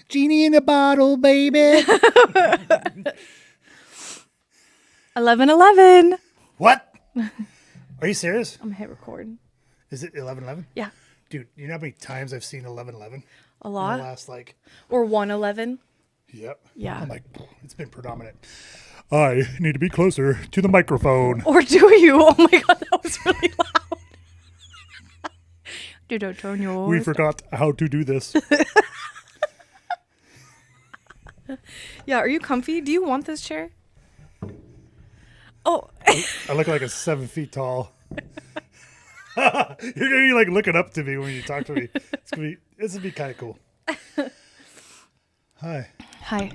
Genie in a bottle, baby. 11:11. What? Are you serious? I'm gonna hit record. Is it 11:11? Yeah. Dude, you know how many times I've seen 11:11? A lot. In the last, Or 1:11. Yep. Yeah. I'm like, it's been predominant. I need to be closer to the microphone. Or do you? Oh my god, that was really loud. Did I turn yours? We forgot how to do this. Yeah, are you comfy? Do you want this chair? Oh. I look like a 7 feet tall. You're gonna be like looking up to me when you talk to me. This would be kind of cool. Hi. Hi.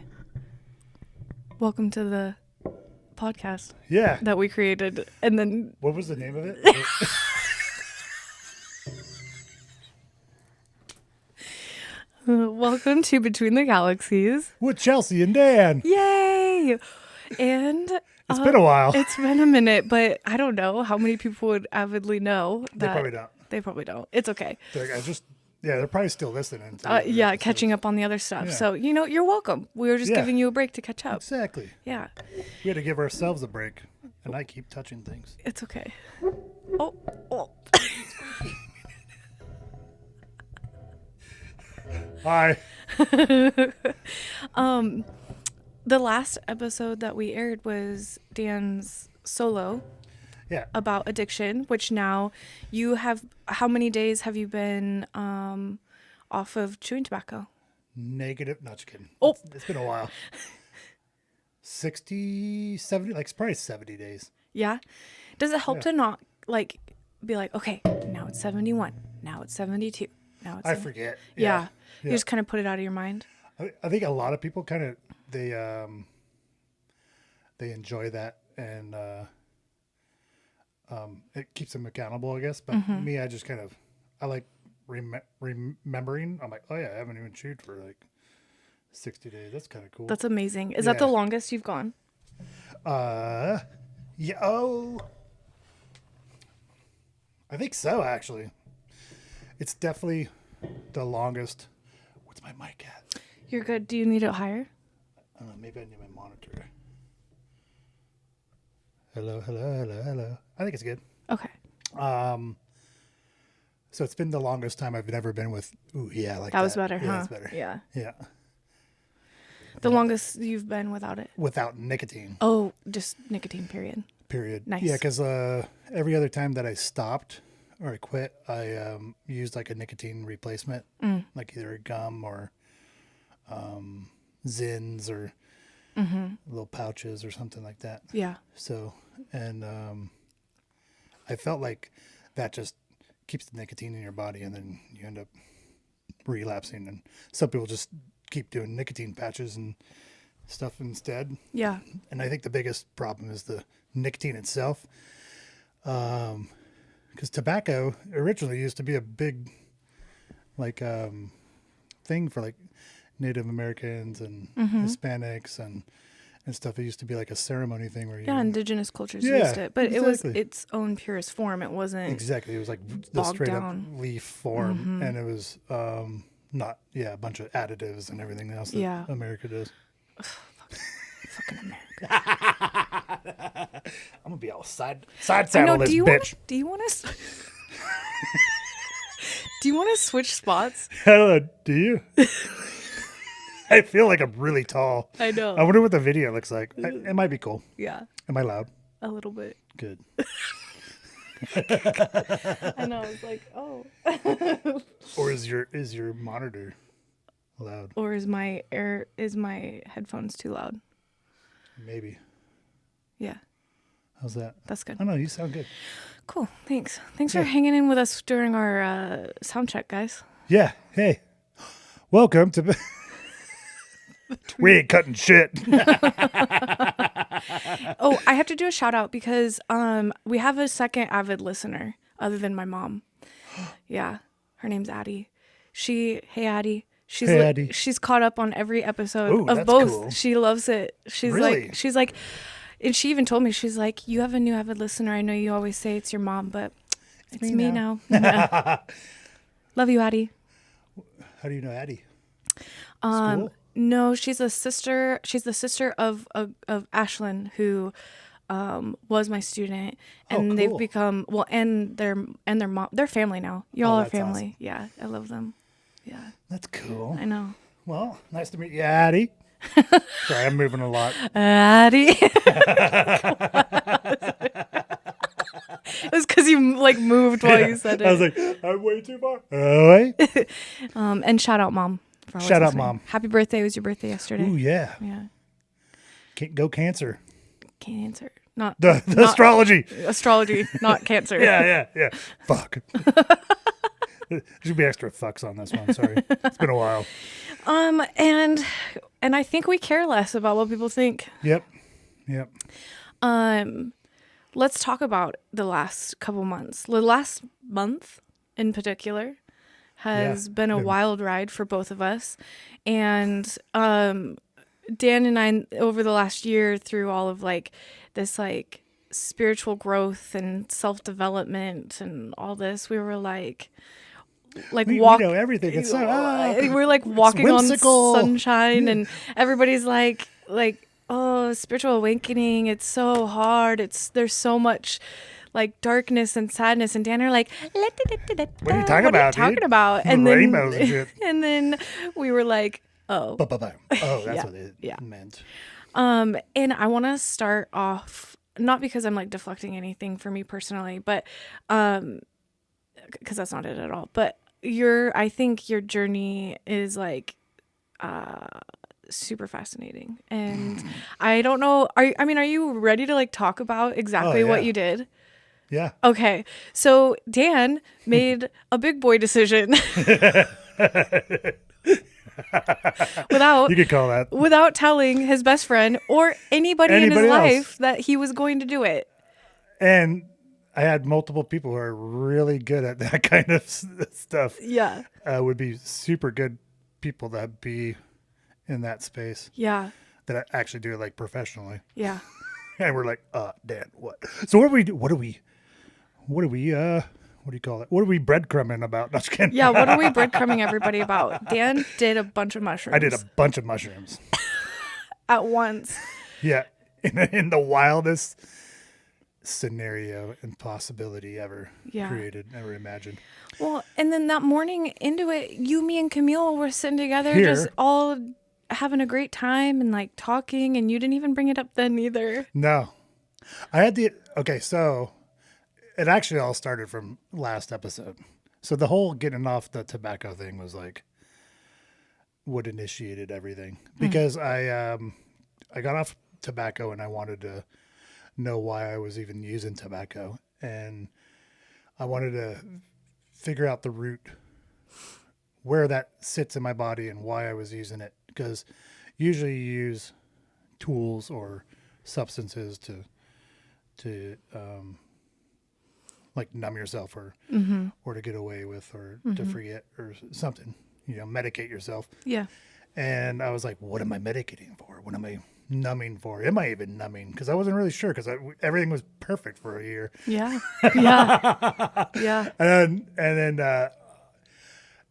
Welcome to the podcast Yeah. that we created, and then What was the name of it? welcome to Between the Galaxies. With Chelsea and Dan. Yay! And It's been a while. it's been a minute, but I don't know how many people would avidly know They that. probably don't. They probably don't. It's okay. They're probably still listening. To Yeah, catching up on the other stuff. Yeah. So, you're welcome. We were just Yeah. giving you a break to catch up. Exactly. Yeah, We had to give ourselves a break. And I keep touching things. it's okay. Oh. Hi. The last episode that we aired was Dan's solo Yeah. about addiction, which now you have. How many days have you been off of chewing tobacco? Negative. Not just kidding. Oh. It's been a while. 60, 70, like probably 70 days. Yeah. Does it help Yeah. to not be like, okay, now it's 71, now it's 72, now it's. I forget. Yeah. You just kind of put it out of your mind. I think a lot of people kind of they enjoy that, and it keeps them accountable, I guess. But me, I just I like remembering. I'm like, oh yeah, I haven't even chewed for like 60 days. That's kind of cool. That's amazing. Is that the longest you've gone? Yeah. Oh, I think so. Actually, it's definitely the longest. Where's my mic at? You're good. Do you need it higher? Maybe I need my monitor. Hello. I think it's good. Okay. So it's been the longest time I've ever been with. Ooh, yeah, like That was better, yeah, huh? That's better. Yeah. Yeah. The longest you've been without it? Without nicotine. Oh, just nicotine, period. Period. Nice. Yeah, because every other time that I stopped or I quit, I used like a nicotine replacement, like either a gum or Zins or little pouches or something like that. Yeah. So, and I felt like that just keeps the nicotine in your body, and then you end up relapsing. And some people just keep doing nicotine patches and stuff instead. Yeah. And I think the biggest problem is the nicotine itself. Because tobacco originally used to be a big, thing for like Native Americans and Hispanics and stuff. It used to be like a ceremony thing where Yeah, indigenous cultures Yeah, used it. But it was exactly. its own purest form. It wasn't. Exactly. It was like the bogged straight down. up leaf form. And it was not, a bunch of additives and everything else that America does. Fucking America. I'm going to be all side saddle this bitch. Do you want to... Do you want to switch spots? Do you? I feel like I'm really tall. I know. I wonder what the video looks like. It might be cool. Yeah, Am I loud? a little bit. Good. I know. I was like, oh. Or is your monitor loud? Or is my headphones too loud? Maybe. Yeah, How's that? that's good. I don't know. You sound good. Cool. Thanks for hanging in with us during our sound check, guys. Yeah. Hey. Welcome to... We ain't cutting shit. Oh, I have to do a shout out because we have a second avid listener other than my mom. Yeah, her name's Addie. Hey Addie. Addie. She's caught up on every episode Ooh, of that's both. cool. She loves it. Really? She's like, and she even told me, she's like, you have a new avid listener. I know you always say it's your mom, but it's me now. Love you, Addie. How do you know Addie? Um, School? no, she's a sister. She's the sister of Ashlyn, who was my student, Oh, and they've cool. become and their mom. They're family now. Y'all Oh, are that's family. awesome. Yeah, I love them. Yeah, That's cool. I know. Well, nice to meet you, Addie. Sorry, I'm moving a lot. Addie. It was because you like moved while you said it. I was like, I'm way too far. Oh, wait. And shout out mom. For always Shout out, listening. Mom. Happy birthday! It was your birthday yesterday. Ooh, yeah. Yeah, Go Cancer. cancer. Not The not astrology. astrology, not cancer. Yeah. Fuck. There should be extra fucks on this one. Sorry. It's been a while. And I think we care less about what people think. Yep. Let's talk about the last couple months. The last month in particular has been a wild ride for both of us. And Dan and I, over the last year, through all of like this like spiritual growth and self-development and all this, we were like We walk. know everything. It's so, We're like walking on whimsical. sunshine, and everybody's like, oh, spiritual awakening. It's so hard. There's so much like darkness and sadness. And Dan are like, What are you talking about, talking dude? about? And then, Rainbows and shit. and then we were like, oh, Ba-ba-ba. Oh, that's Yeah, what it yeah. meant. and I want to start off, not because I'm like deflecting anything for me personally, but because that's not it at all. But I think your journey is like super fascinating, and I don't know. Are you ready to like talk about exactly what yeah. you did? Yeah. Okay, so Dan made a big boy decision without You could call that. without telling his best friend or anybody in his Anybody else. life that he was going to do it. And I had multiple people who are really good at that kind of stuff. Yeah. Would be super good people that be in that space Yeah. that actually do it like professionally. Yeah. And we're like, Dan, what? So what do we do? What do you call it? What are we breadcrumbing about? No, just kidding. Yeah. What are we breadcrumbing everybody about? Dan did a bunch of mushrooms. I did a bunch of mushrooms. at once. Yeah. In the wildest scenario and possibility ever created, ever imagined. Well, and then that morning into it, you, me, and Camille were sitting together, Here. just all having a great time and like talking, and you didn't even bring it up then either. No. So it actually all started from last episode. So the whole getting off the tobacco thing was like what initiated everything, because I got off tobacco and I wanted to know why I was even using tobacco, and I wanted to figure out the root where that sits in my body and why I was using it, because usually you use tools or substances to like numb yourself or to get away with or to forget or something, medicate yourself. Yeah. And I was like, what am I medicating for? What am I numbing for? Am I even numbing? Because I wasn't really sure, because everything was perfect for a year. Yeah. Yeah. Yeah.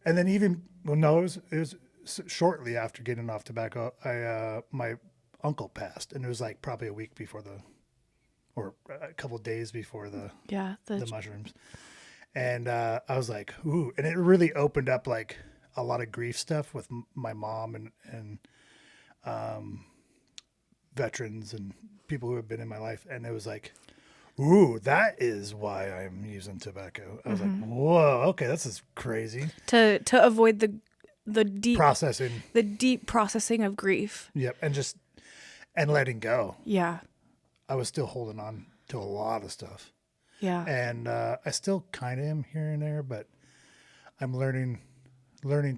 And then even, well, no, it was shortly after getting off tobacco, my uncle passed, and it was like probably a week before or a couple of days before the mushrooms. And I was like, ooh, and it really opened up like a lot of grief stuff with my mom and veterans and people who have been in my life. And it was like, ooh, that is why I'm using tobacco. I was like, whoa, okay, this is crazy. To avoid the deep processing of grief. Yep. And letting go. Yeah. I was still holding on to a lot of stuff. Yeah. And I still kind of am here and there, but I'm learning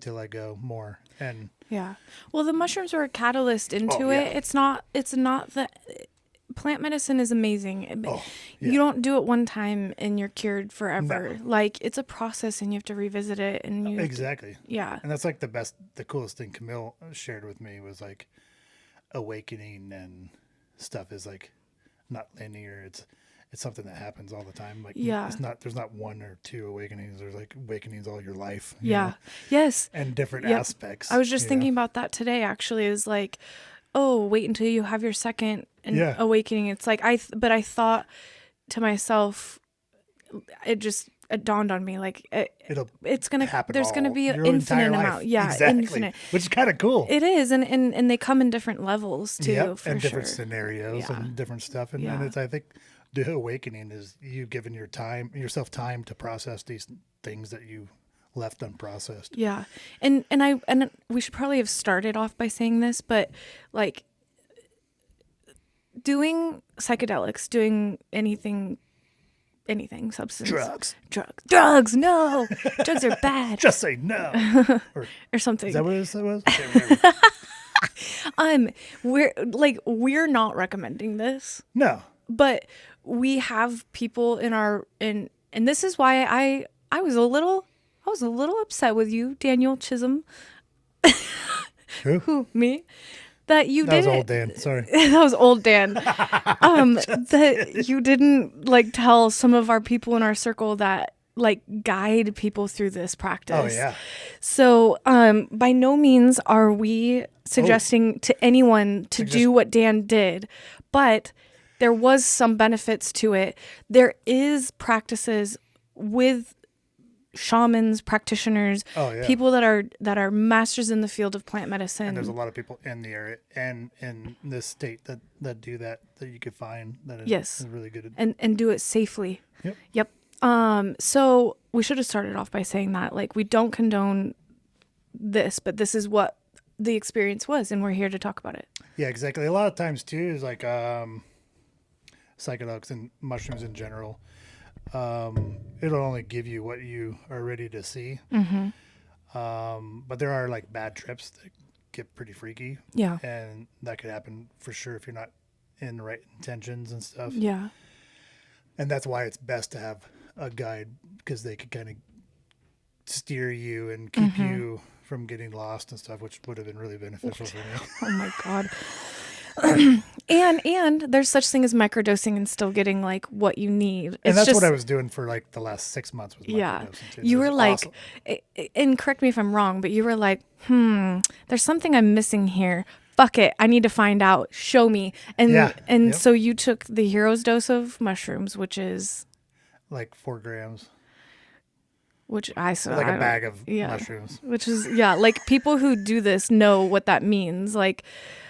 to let go more. And yeah. Well, the mushrooms were a catalyst into it. It's not the plant medicine is amazing. You don't do it one time and you're cured forever. No. Like, it's a process and you have to revisit it. And exactly. Yeah. And that's like the coolest thing Camille shared with me was like awakening and stuff is like not linear. it's something that happens all the time. Like, Yeah. there's not one or two awakenings. There's like awakenings all your life. Yeah. know? Yes. And different Yep. aspects. I was just thinking about that today, actually, is like, oh, wait until you have your second awakening. It's like, but I thought to myself, it dawned on me, like, it's going to happen. There's going to be an infinite amount. Yeah. Exactly. Infinite. Which is kind of cool. It is. And they come in different levels too, yep. for and sure. different scenarios and different stuff. And, and it's, I think the awakening is you giving yourself time to process these things that you left unprocessed. Yeah. And we should probably have started off by saying this, but like doing psychedelics, doing anything, substance. Drugs, no. Drugs are bad. Just say no. Or something. Is that what it was? We're not recommending this. No. But we have people and this is why I was a little upset with you, Daniel Chisholm. Who? Me? That you didn't. That was old Dan. Sorry. That was old Dan. That you didn't like tell some of our people in our circle that like guide people through this practice. Oh yeah. So by no means are we suggesting to anyone to do what Dan did, but there was some benefits to it. There is practices with shamans, practitioners, people that are masters in the field of plant medicine. And there's a lot of people in the area and in this state that do that you could find that is really good. And do it safely. Yep. So we should have started off by saying that, like, we don't condone this, but this is what the experience was, and we're here to talk about it. Yeah, exactly. A lot of times too is like psychedelics and mushrooms in general. It'll only give you what you are ready to see. Mm-hmm. But there are like bad trips that get pretty freaky. Yeah. And that could happen for sure if you're not in the right intentions and stuff. Yeah. And that's why it's best to have a guide, because they could kind of steer you and keep you from getting lost and stuff, which would have been really beneficial for me. Oh my God. and there's such thing as microdosing and still getting like what you need. And that's what I was doing for like the last 6 months was microdosing too. You were like, awesome. And correct me if I'm wrong, but you were like, there's something I'm missing here. Fuck it, I need to find out. Show me. And so you took the hero's dose of mushrooms, which is like 4 grams. Which I saw like a bag of mushrooms. Which is like people who do this know what that means. Like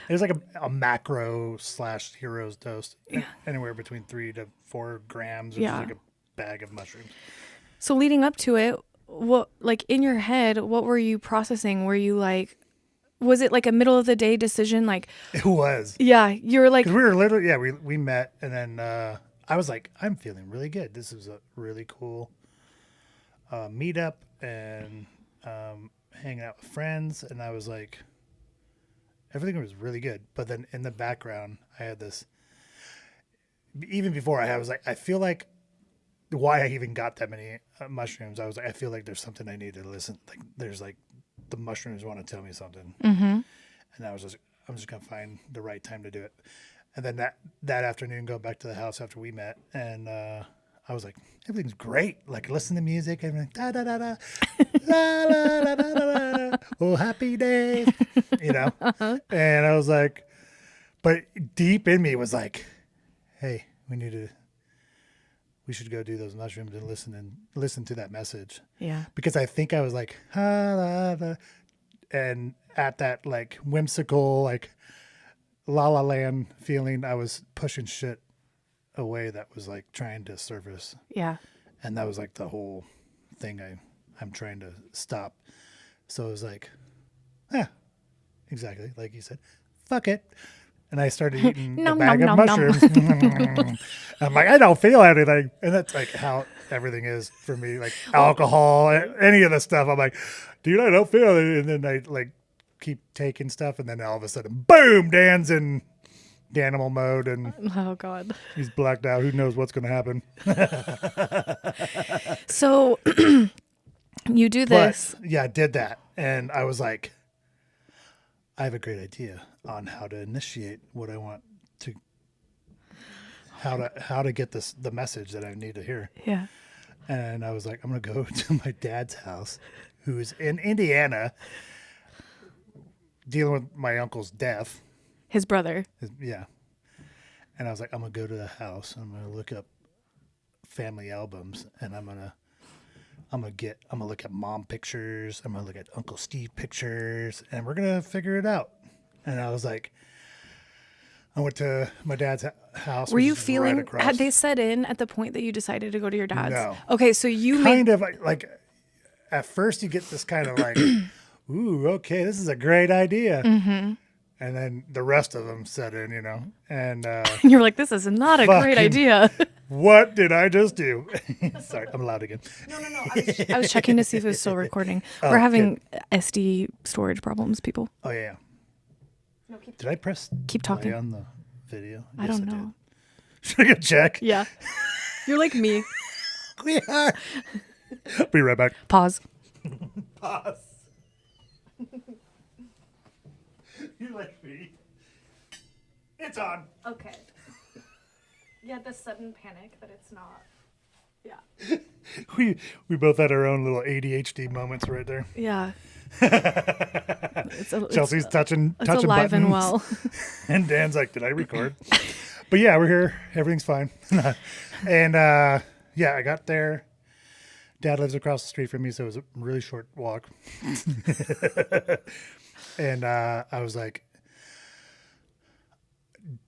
it was like a macro / hero's dose, anywhere between 3 to 4 grams, which is like a bag of mushrooms. So leading up to it, what, like in your head, what were you processing? Were you like, was it like a middle of the day decision? Like it was. Yeah, you were like, 'cause we were literally we met, and then I was like, I'm feeling really good. This is a really cool meetup and hanging out with friends, and I was like, everything was really good. But then in the background, I had this. Even before I was like, I feel like why I even got that many mushrooms. I was like, I feel like there's something I need to listen. Like there's like the mushrooms want to tell me something, and I was just, I'm just gonna find the right time to do it. And then that afternoon, go back to the house after we met, and I was like, everything's great. Like, listen to music and like, da da da da, la la la la la la. Oh, happy day, you know. And I was like, but deep in me was like, hey, we should go do those mushrooms and listen to that message. Yeah. Because I think I was like, and at that like whimsical like La La Land feeling, I was pushing shit away that was like trying to surface. Yeah. And that was like the whole thing I'm trying to stop. So it was like, exactly like you said, fuck it. And I started eating a bag of mushrooms. I'm like, I don't feel anything. And that's like how everything is for me, like alcohol, any of the stuff. I'm like, dude, I don't feel it. And then I like keep taking stuff. And then all of a sudden, boom, Dan's in Danimal mode. And oh God, he's blacked out. Who knows what's going to happen? So you do this. But, I did that. And I was like, I have a great idea on how to initiate what I want to how to get the message that I need to hear. Yeah. And I was like, I'm going to go to my dad's house, who's in Indiana, dealing with my uncle's death. His brother. Yeah. And I was like, I'm going to go to the house. I'm going to look up family albums, and I'm going to look at mom pictures. I'm going to look at Uncle Steve pictures, and we're going to figure it out. And I was like, I went to my dad's house. Were you feeling, had they set in at the point that you decided to go to your dad's? No. Okay, so you kind of like, at first you get this kind of like, ooh, okay, this is a great idea. Mm-hmm. And then the rest of them set in, and you're like, this is not a great idea. What did I just do? Sorry, I'm loud again. No. I was checking to see if it was still recording. We're having SD storage problems, people. Oh, yeah. No, did I press keep talking play on the video? I don't know. Should I go check? Yeah. You're like me. We are. Be right back. Pause. Pause. You like me. It's on. Okay. Yeah, the sudden panic that it's not. Yeah. We both had our own little ADHD moments right there. Yeah. Chelsea's touching alive buttons. And well. And Dan's like, did I record? But yeah, we're here. Everything's fine. And yeah, I got there. Dad lives across the street from me, so it was a really short walk. And I was like,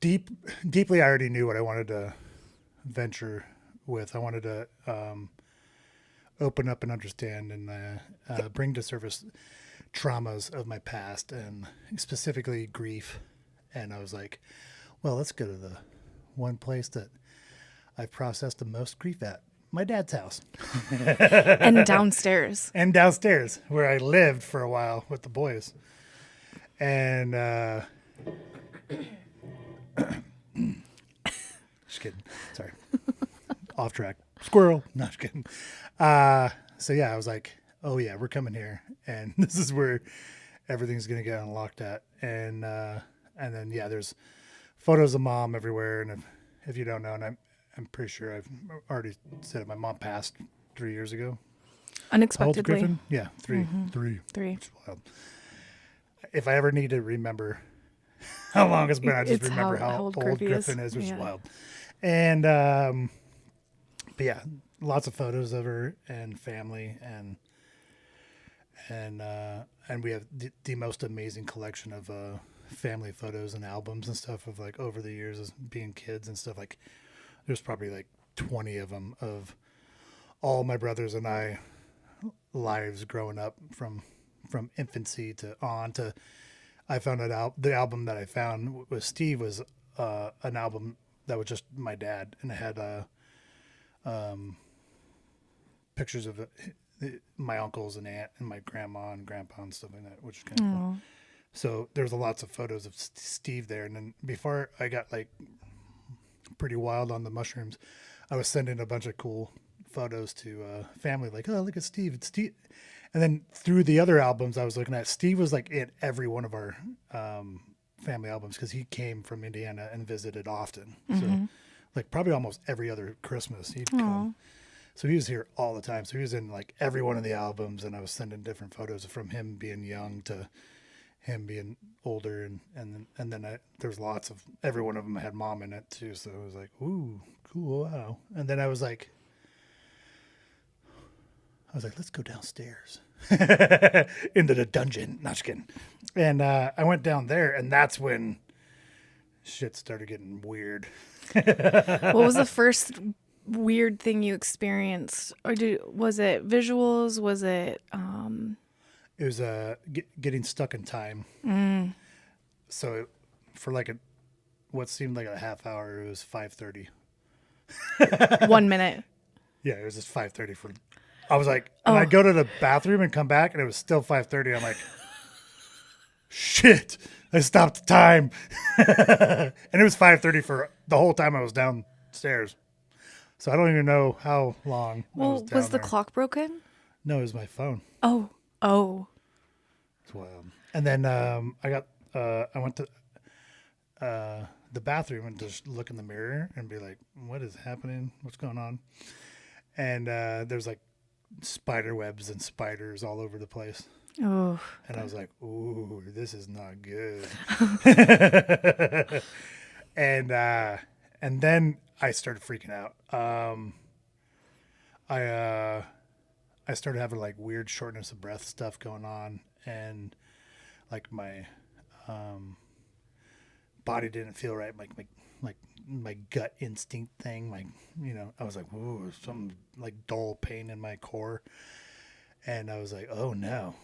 deeply, I already knew what I wanted to venture with. I wanted to open up and understand and bring to surface traumas of my past, and specifically grief. And I was like, well, let's go to the one place that I've processed the most grief at. My dad's house. And downstairs. And downstairs, where I lived for a while with the boys. And just kidding. Sorry. Off track. Squirrel. No, just kidding. So yeah, I was like, oh yeah, we're coming here. And this is where everything's going to get unlocked at. And then, yeah, there's photos of mom everywhere. And if you don't know, and I'm pretty sure I've already said it, my mom passed 3 years ago. Unexpectedly. How old's Griffin? Yeah, three. Three. Wild. If I ever need to remember how long it's been, I just remember how old Griffin is, which is wild. And, but yeah, lots of photos of her and family, and we have the most amazing collection of family photos and albums and stuff of like over the years as being kids and stuff. Like there's probably like 20 of them of all my brothers and I lives growing up from infancy to on to. I found it out. The album that I found with Steve was an album that was just my dad, and it had pictures of my uncles and aunt and my grandma and grandpa and stuff like that, which is kind of cool. So there's lots of photos of Steve there. And then before I got like pretty wild on the mushrooms, I was sending a bunch of cool photos to family, like, oh, look at Steve. It's Steve. And then through the other albums I was looking at, Steve was like in every one of our family albums because he came from Indiana and visited often. So like probably almost every other Christmas he'd come. So he was here all the time. So he was in like every one of the albums, and I was sending different photos from him being young to him being older, and then there's lots of, every one of them had mom in it too. So it was like, ooh, cool, wow. And then I was like, let's go downstairs into the dungeon. Not just kidding. And I went down there, and that's when shit started getting weird. What was the first weird thing you experienced? Or was it visuals? Was it... It was getting stuck in time. So for like what seemed like a half hour, it was 5:30. 1 minute. Yeah, it was just 5:30 I was like, and I go to the bathroom and come back, and it was still 5:30. I'm like, shit, I stopped the time. And it was 5:30 for the whole time I was downstairs. So I don't even know how long. Well, was the clock broken? No, it was my phone. Oh. It's wild. And then I went to the the bathroom and just look in the mirror and be like, what is happening? What's going on? And there's like spider webs and spiders all over the place. Oh. And I was like, ooh, this is not good. And then I started freaking out. I started having like weird shortness of breath stuff going on, and like my body didn't feel right. Like my gut instinct thing. I was like, ooh, some like dull pain in my core, and I was like, oh no,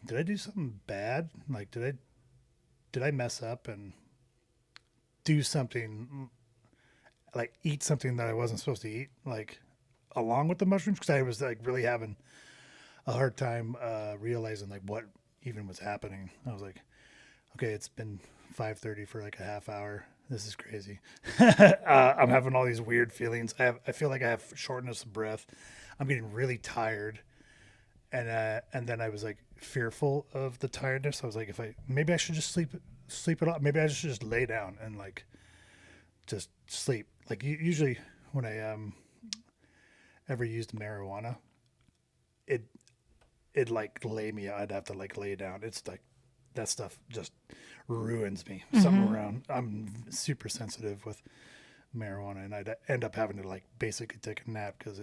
did I do something bad? Like, did I mess up and do something, like eat something that I wasn't supposed to eat, like along with the mushrooms? Because I was like really having a hard time realizing like what even was happening. I was like, okay, it's been 5:30 for like a half hour. This is crazy. I'm having all these weird feelings. I feel like I have shortness of breath. I'm getting really tired. And then I was like fearful of the tiredness. I was like, maybe I should just sleep it off. Maybe I should just lay down and like just sleep. Like usually when I ever used marijuana, it like lay me. I'd have to like lay down. It's like that stuff just ruins me. Something around. I'm super sensitive with marijuana, and I'd end up having to like basically take a nap because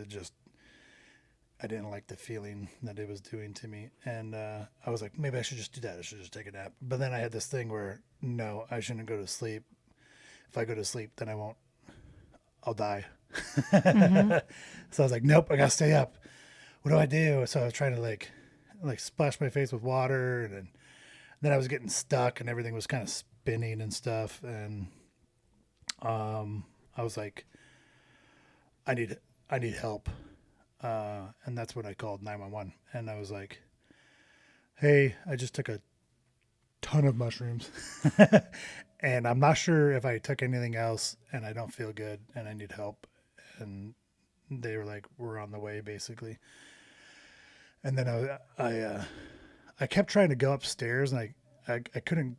I didn't like the feeling that it was doing to me. And I was like, maybe I should just do that. I should just take a nap. But then I had this thing where, no, I shouldn't go to sleep. If I go to sleep, then I'll die. So I was like, nope, I got to stay up. What do I do? So I was trying to like splash my face with water. And then I was getting stuck and everything was kind of spinning and stuff. And I was like, I need help. And that's when I called 911, and I was like, hey, I just took a ton of mushrooms and I'm not sure if I took anything else, and I don't feel good and I need help. And they were like, we're on the way, basically. And then I kept trying to go upstairs, and I couldn't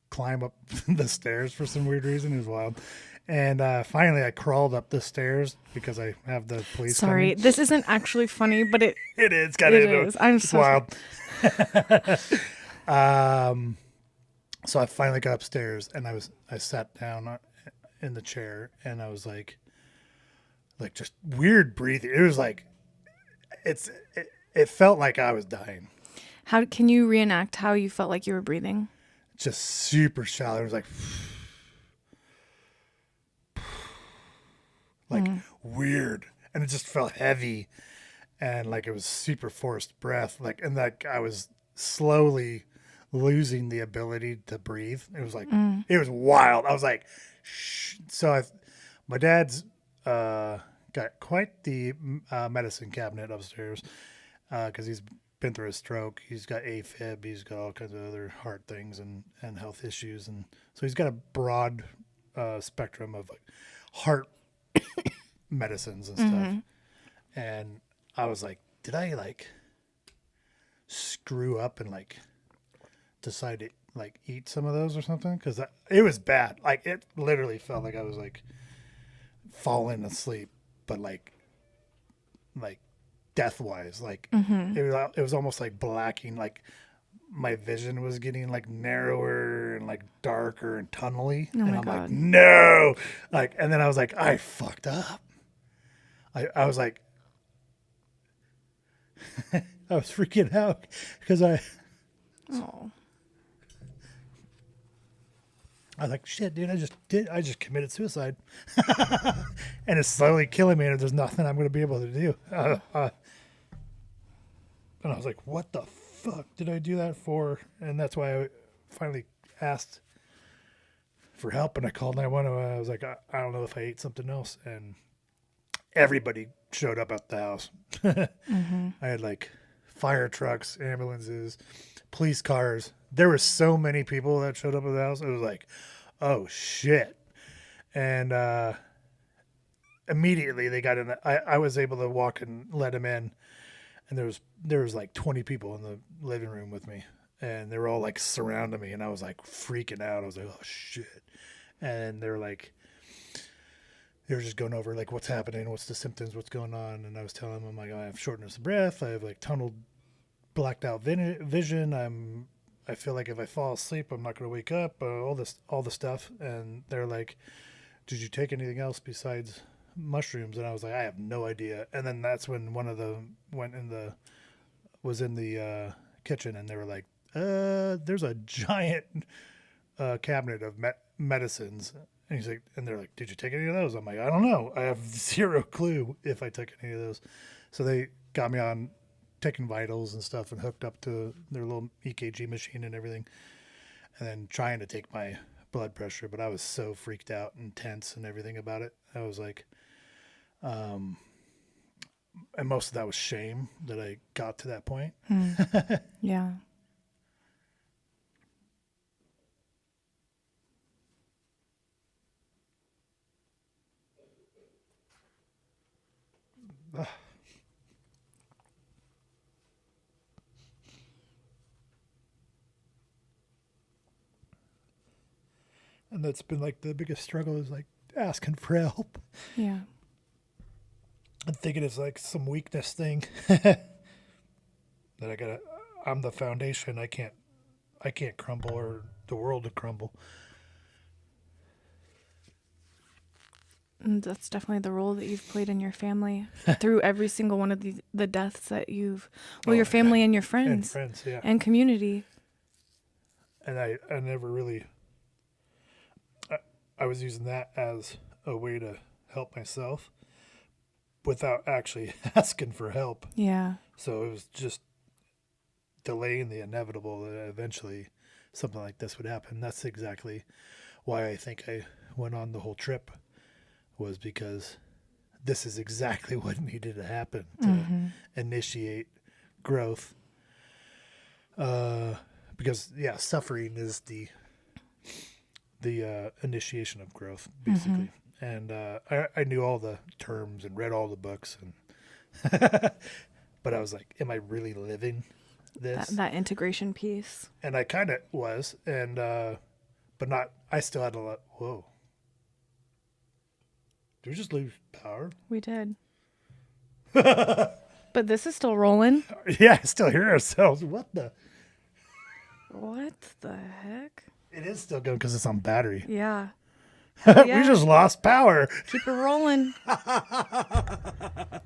climb up the stairs for some weird reason. It was wild. And finally, I crawled up the stairs because I have the police. Sorry, coming. this isn't actually funny, but it is kind of. It is. I'm so wild. So I finally got upstairs, and I sat down in the chair, and I was like just weird breathing. It was like it felt like I was dying. How can you reenact how you felt like you were breathing? Just super shallow. It was like weird, and it just felt heavy, and like it was super forced breath, like, and like I was slowly losing the ability to breathe. It was like it was wild. I was like, shh. So my dad's got quite the medicine cabinet upstairs because he's been through a stroke. He's got AFib. He's got all kinds of other heart things and health issues, and so he's got a broad spectrum of like heart medicines and stuff. And I was like, did I like screw up and like decide to like eat some of those or something? Because it was bad. Like it literally felt like I was like falling asleep, but like death wise. Like it was almost like blacking. Like my vision was getting like narrower and like darker and tunnely. Oh and my I'm God. like, no. Like, and then I was like, I fucked up. I was like, I was freaking out because I was like, shit, dude, I just committed suicide. And it's slowly killing me, and there's nothing I'm going to be able to do. And I was like, what the fuck did I do that for? And that's why I finally asked for help, and I called 911. I was like, I don't know if I ate something else. And everybody showed up at the house. I had like fire trucks, ambulances, police cars. There were so many people that showed up at the house. It was like, oh shit. And immediately they got in. I was able to walk and let him in. And there was like 20 people in the living room with me. And they were all like surrounding me. And I was like freaking out. I was like, oh shit. and they were just going over like what's happening, what's the symptoms, what's going on. And I was telling them, I'm like, I have shortness of breath. I have like tunnel blacked out vision. I feel like if I fall asleep, I'm not going to wake up, all the stuff. And they're like, did you take anything else besides mushrooms? And I was like, I have no idea. And then that's when one of them was in the kitchen, and they were like, there's a giant cabinet of medicines. And he's like, and they're like, did you take any of those? I'm like, I don't know. I have zero clue if I took any of those. So they got me on taking vitals and stuff and hooked up to their little EKG machine and everything. And then trying to take my blood pressure, but I was so freaked out and tense and everything about it. I was like, and most of that was shame that I got to that point. Yeah. And that's been like the biggest struggle, is like asking for help. Yeah. I'm thinking it's like some weakness thing that I'm the foundation. I can't crumble, or the world to crumble. And that's definitely the role that you've played in your family through every single one of the deaths that your family and your friends. And friends, yeah. And community. And I never really, I was using that as a way to help myself without actually asking for help. Yeah. So it was just delaying the inevitable that eventually something like this would happen. That's exactly why I think I went on the whole trip, was because this is exactly what needed to happen to initiate growth. Because suffering is the initiation of growth, basically. And I knew all the terms and read all the books, and but I was like, am I really living this? That integration piece. And I kind of was, and but not. I still had a lot. Whoa! Did we just lose power? We did. But this is still rolling. Yeah, I still hear ourselves. What the heck? It is still going because it's on battery. Yeah. We just lost power. Keep it rolling.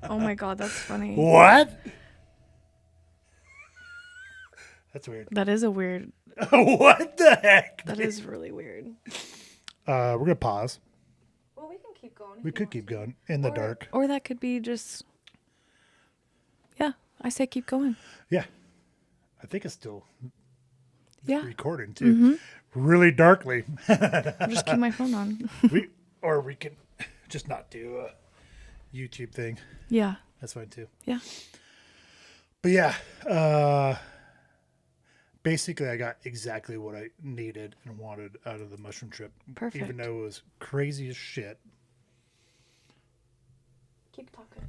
Oh my God, that's funny. What? That's weird. That is a weird. What the heck? That is really weird. We're going to pause. Well, we can keep going. We could keep going in the dark. Or that could be just. Yeah, I say keep going. Yeah. I think it's still recording too. Mm-hmm. Really darkly. I'll just keep my phone on. we can just not do a YouTube thing. Yeah. That's fine too. Yeah. But yeah, basically I got exactly what I needed and wanted out of the mushroom trip. Perfect. Even though it was crazy as shit. Keep talking.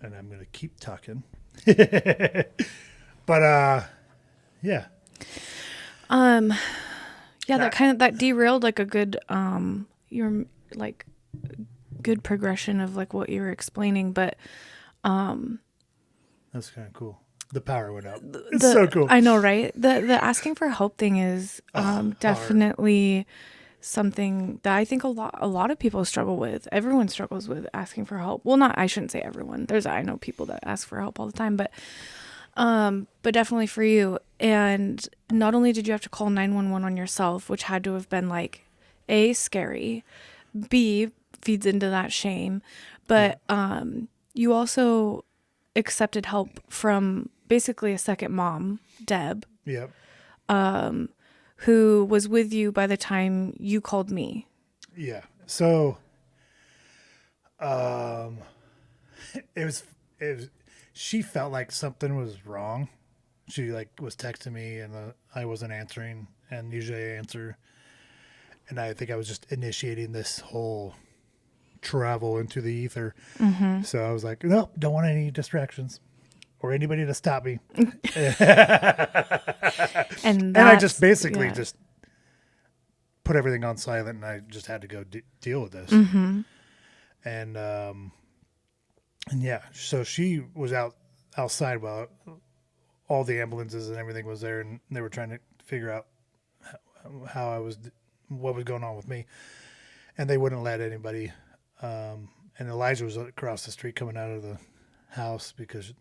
And I'm going to keep talking. But yeah. Yeah, that derailed like a good your like good progression of like what you were explaining, but that's kind of cool. The power went out. It's so cool. I know, right? The asking for help thing is definitely something that I think a lot of people struggle with. Everyone struggles with asking for help. Well, I shouldn't say everyone. I know people that ask for help all the time, but definitely for you. And not only did you have to call 911 on yourself, which had to have been like A, scary, B, feeds into that shame, but you also accepted help from basically a second mom, Deb. Yep. Who was with you by the time you called me. Yeah. So it was she felt like something was wrong. She like was texting me and I wasn't answering, and usually I answer. And I think I was just initiating this whole travel into the ether. Mm-hmm. So I was like, nope, don't want any distractions or anybody to stop me. And I just basically just put everything on silent, and I just had to go deal with this. And yeah, so she was outside while all the ambulances and everything was there, and they were trying to figure out what was going on with me, and they wouldn't let anybody. And Elijah was across the street coming out of the house because,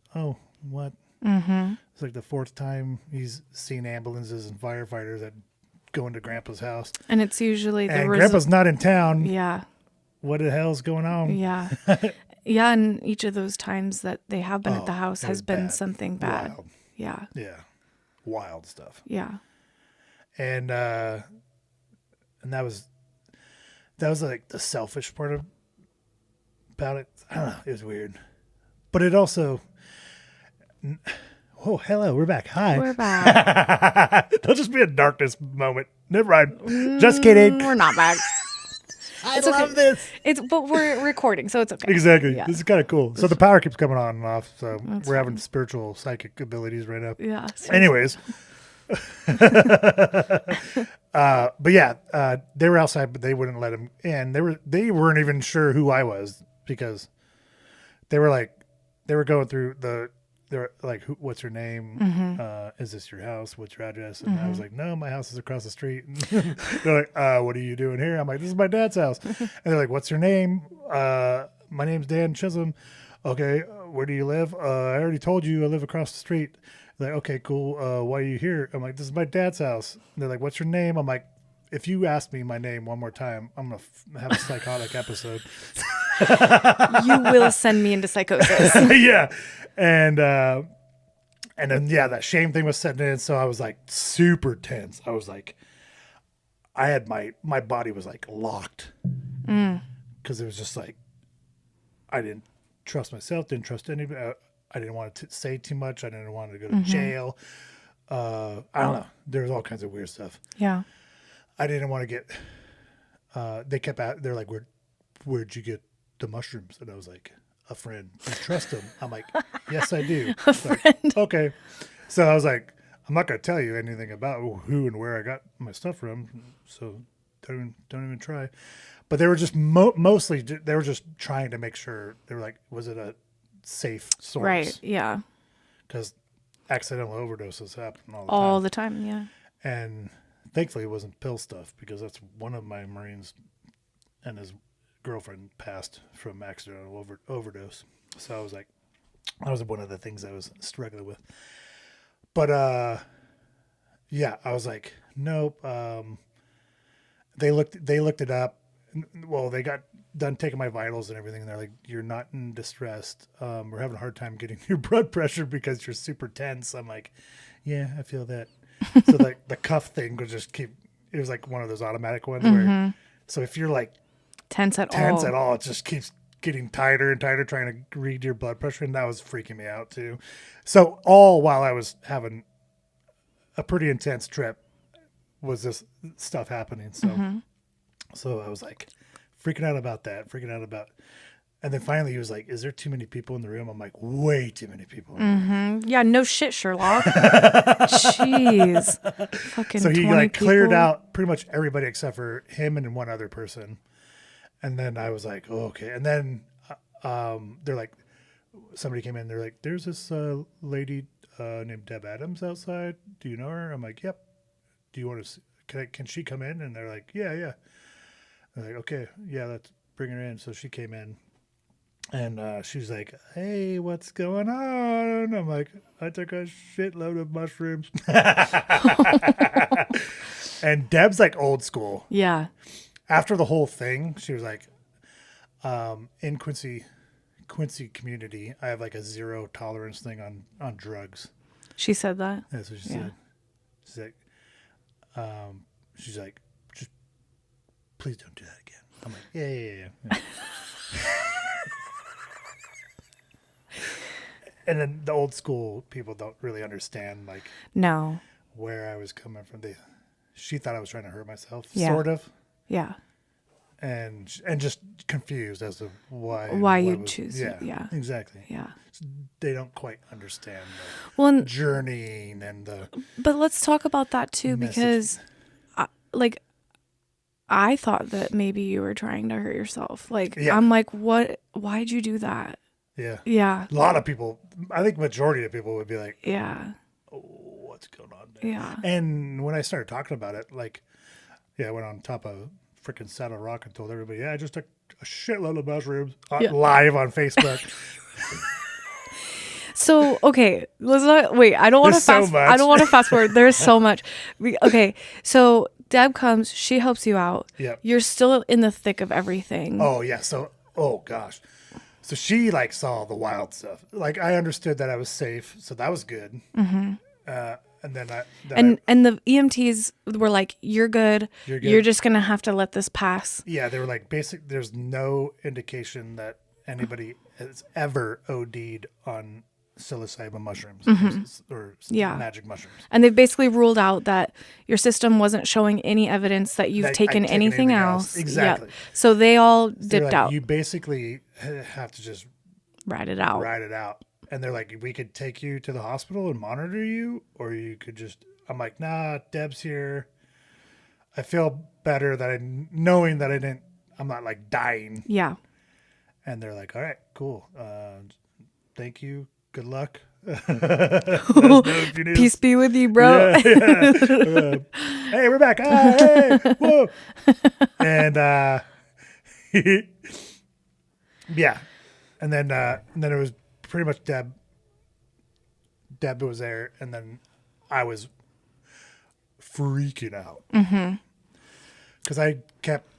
what? It's like the 4th time he's seen ambulances and firefighters that go into Grandpa's house. And it's usually Grandpa's not in town. Yeah. What the hell's going on? Yeah. Yeah, and each of those times that they have been at the house has been something bad. Wild. Yeah. Yeah. Wild stuff. Yeah. And that was like the selfish part about it. I don't know. It was weird. But it also... Oh, hello. We're back. Hi. We're back. There'll just be a darkness moment. Never mind. Just kidding. We're not back. I love this. But we're recording, so it's okay. Exactly. Yeah. This is kind of cool. So the power keeps coming on and off. So That's we're having spiritual psychic abilities right now. Yeah. Anyways. But yeah, they were outside, but they wouldn't let him in. They weren't even sure who I was because they were going through they're like, what's your name? Is this your house? What's your address? And I was like, no, my house is across the street. And they're like, what are you doing here? I'm like, this is my dad's house. And they're like, what's your name? My name's Dan Chisholm. Okay, where do you live? I already told you I live across the street. They're like, okay, cool. Why are you here? I'm like, this is my dad's house. And they're like, what's your name? I'm like, if you ask me my name one more time, I'm going to have a psychotic episode. You will send me into psychosis. Yeah. And then, yeah, that shame thing was setting in. So I was like super tense. I was like, I had my body was like locked. Cause it was just like, I didn't trust myself. Didn't trust anybody. I didn't want to say too much. I didn't want to go to jail. I don't know. There was all kinds of weird stuff. Yeah. I didn't want to get, they kept they're like, where'd you get the mushrooms? And I was like, a friend. You trust him? I'm like, yes, I do. A friend. Okay. So I was like, I'm not going to tell you anything about who and where I got my stuff from. So don't even try. But they were just mostly, they were just trying to make sure. They were like, was it a safe source? Right. Yeah. Because accidental overdoses happen all the time. Yeah. And thankfully it wasn't pill stuff because that's one of my Marines and his girlfriend passed from accidental overdose. So I was like, that was one of the things I was struggling with. But yeah, I was like, nope. They looked it up. Well, they got done taking my vitals and everything. And they're like, you're not in distress. We're having a hard time getting your blood pressure because you're super tense. I'm like, yeah, I feel that. So like the cuff thing would just keep. It was like one of those automatic ones where. So if you're like tense at all, it just keeps getting tighter and tighter, trying to read your blood pressure, and that was freaking me out too. So all while I was having a pretty intense trip, was this stuff happening. So I was like freaking out about that, and then finally he was like, "Is there too many people in the room?" I'm like, "Way too many people." Yeah, no shit, Sherlock. Jeez, fucking. So he 20 like cleared people. out pretty much everybody except for him and one other person. And then I was like, oh, okay. And then they're like, somebody came in. They're like, there's this lady named Deb Adams outside. Do you know her? I'm like, yep. Do you want to? Can she come in? And they're like, yeah. I'm like, okay, yeah, let's bring her in. So she came in, and she's like, hey, what's going on? I'm like, I took a shitload of mushrooms. And Deb's like old school. Yeah. After the whole thing, she was like, in Quincy community, I have like a 0 tolerance thing on drugs. She said that? That's what she said. She's like, just please don't do that again. I'm like, yeah. And then the old school people don't really understand like No. where I was coming from. She thought I was trying to hurt myself, Yeah. sort of. Yeah. And just confused as to why you choose. Yeah. Exactly. Yeah. They don't quite understand Well, journeying and the but let's talk about that too, because I thought that maybe you were trying to hurt yourself. Like, Yeah. I'm like, what? Why'd you do that? Yeah. Yeah. A lot of people, I think majority of people would be like, Yeah. oh, what's going on there? Yeah. And when I started talking about it, like, I went on top of freaking Saddle Rock and told everybody, I just took a shitload of mushrooms live on Facebook. So, okay, let's not wait. I don't want to fast. I don't want to fast forward. There's so much. Okay, so Deb comes. She helps you out. Yep. You're still in the thick of everything. Oh yeah. So, oh gosh. So she like saw the wild stuff. Like I understood that I was safe, so that was good. Mm-hmm. And then and the EMTs were like, "You're good. You're good. You're just gonna have to let this pass." Yeah, they were like, there's no indication that anybody has ever OD'd on psilocybin mushrooms or magic mushrooms. And they've basically ruled out that your system wasn't showing any evidence that you've taken anything else. Exactly. Yep. So they all dipped out. You basically have to just ride it out. And they're like, we could take you to the hospital and monitor you, or you could just, I'm like, nah, Deb's here. I feel better that knowing that I'm not like dying. Yeah. And they're like, all right, cool. Thank you. Good luck. Peace be with you, bro. Yeah. Hey, we're back. Hey, whoa. And yeah. And then it was pretty much Deb. Deb was there, and then I was freaking out. Because I kept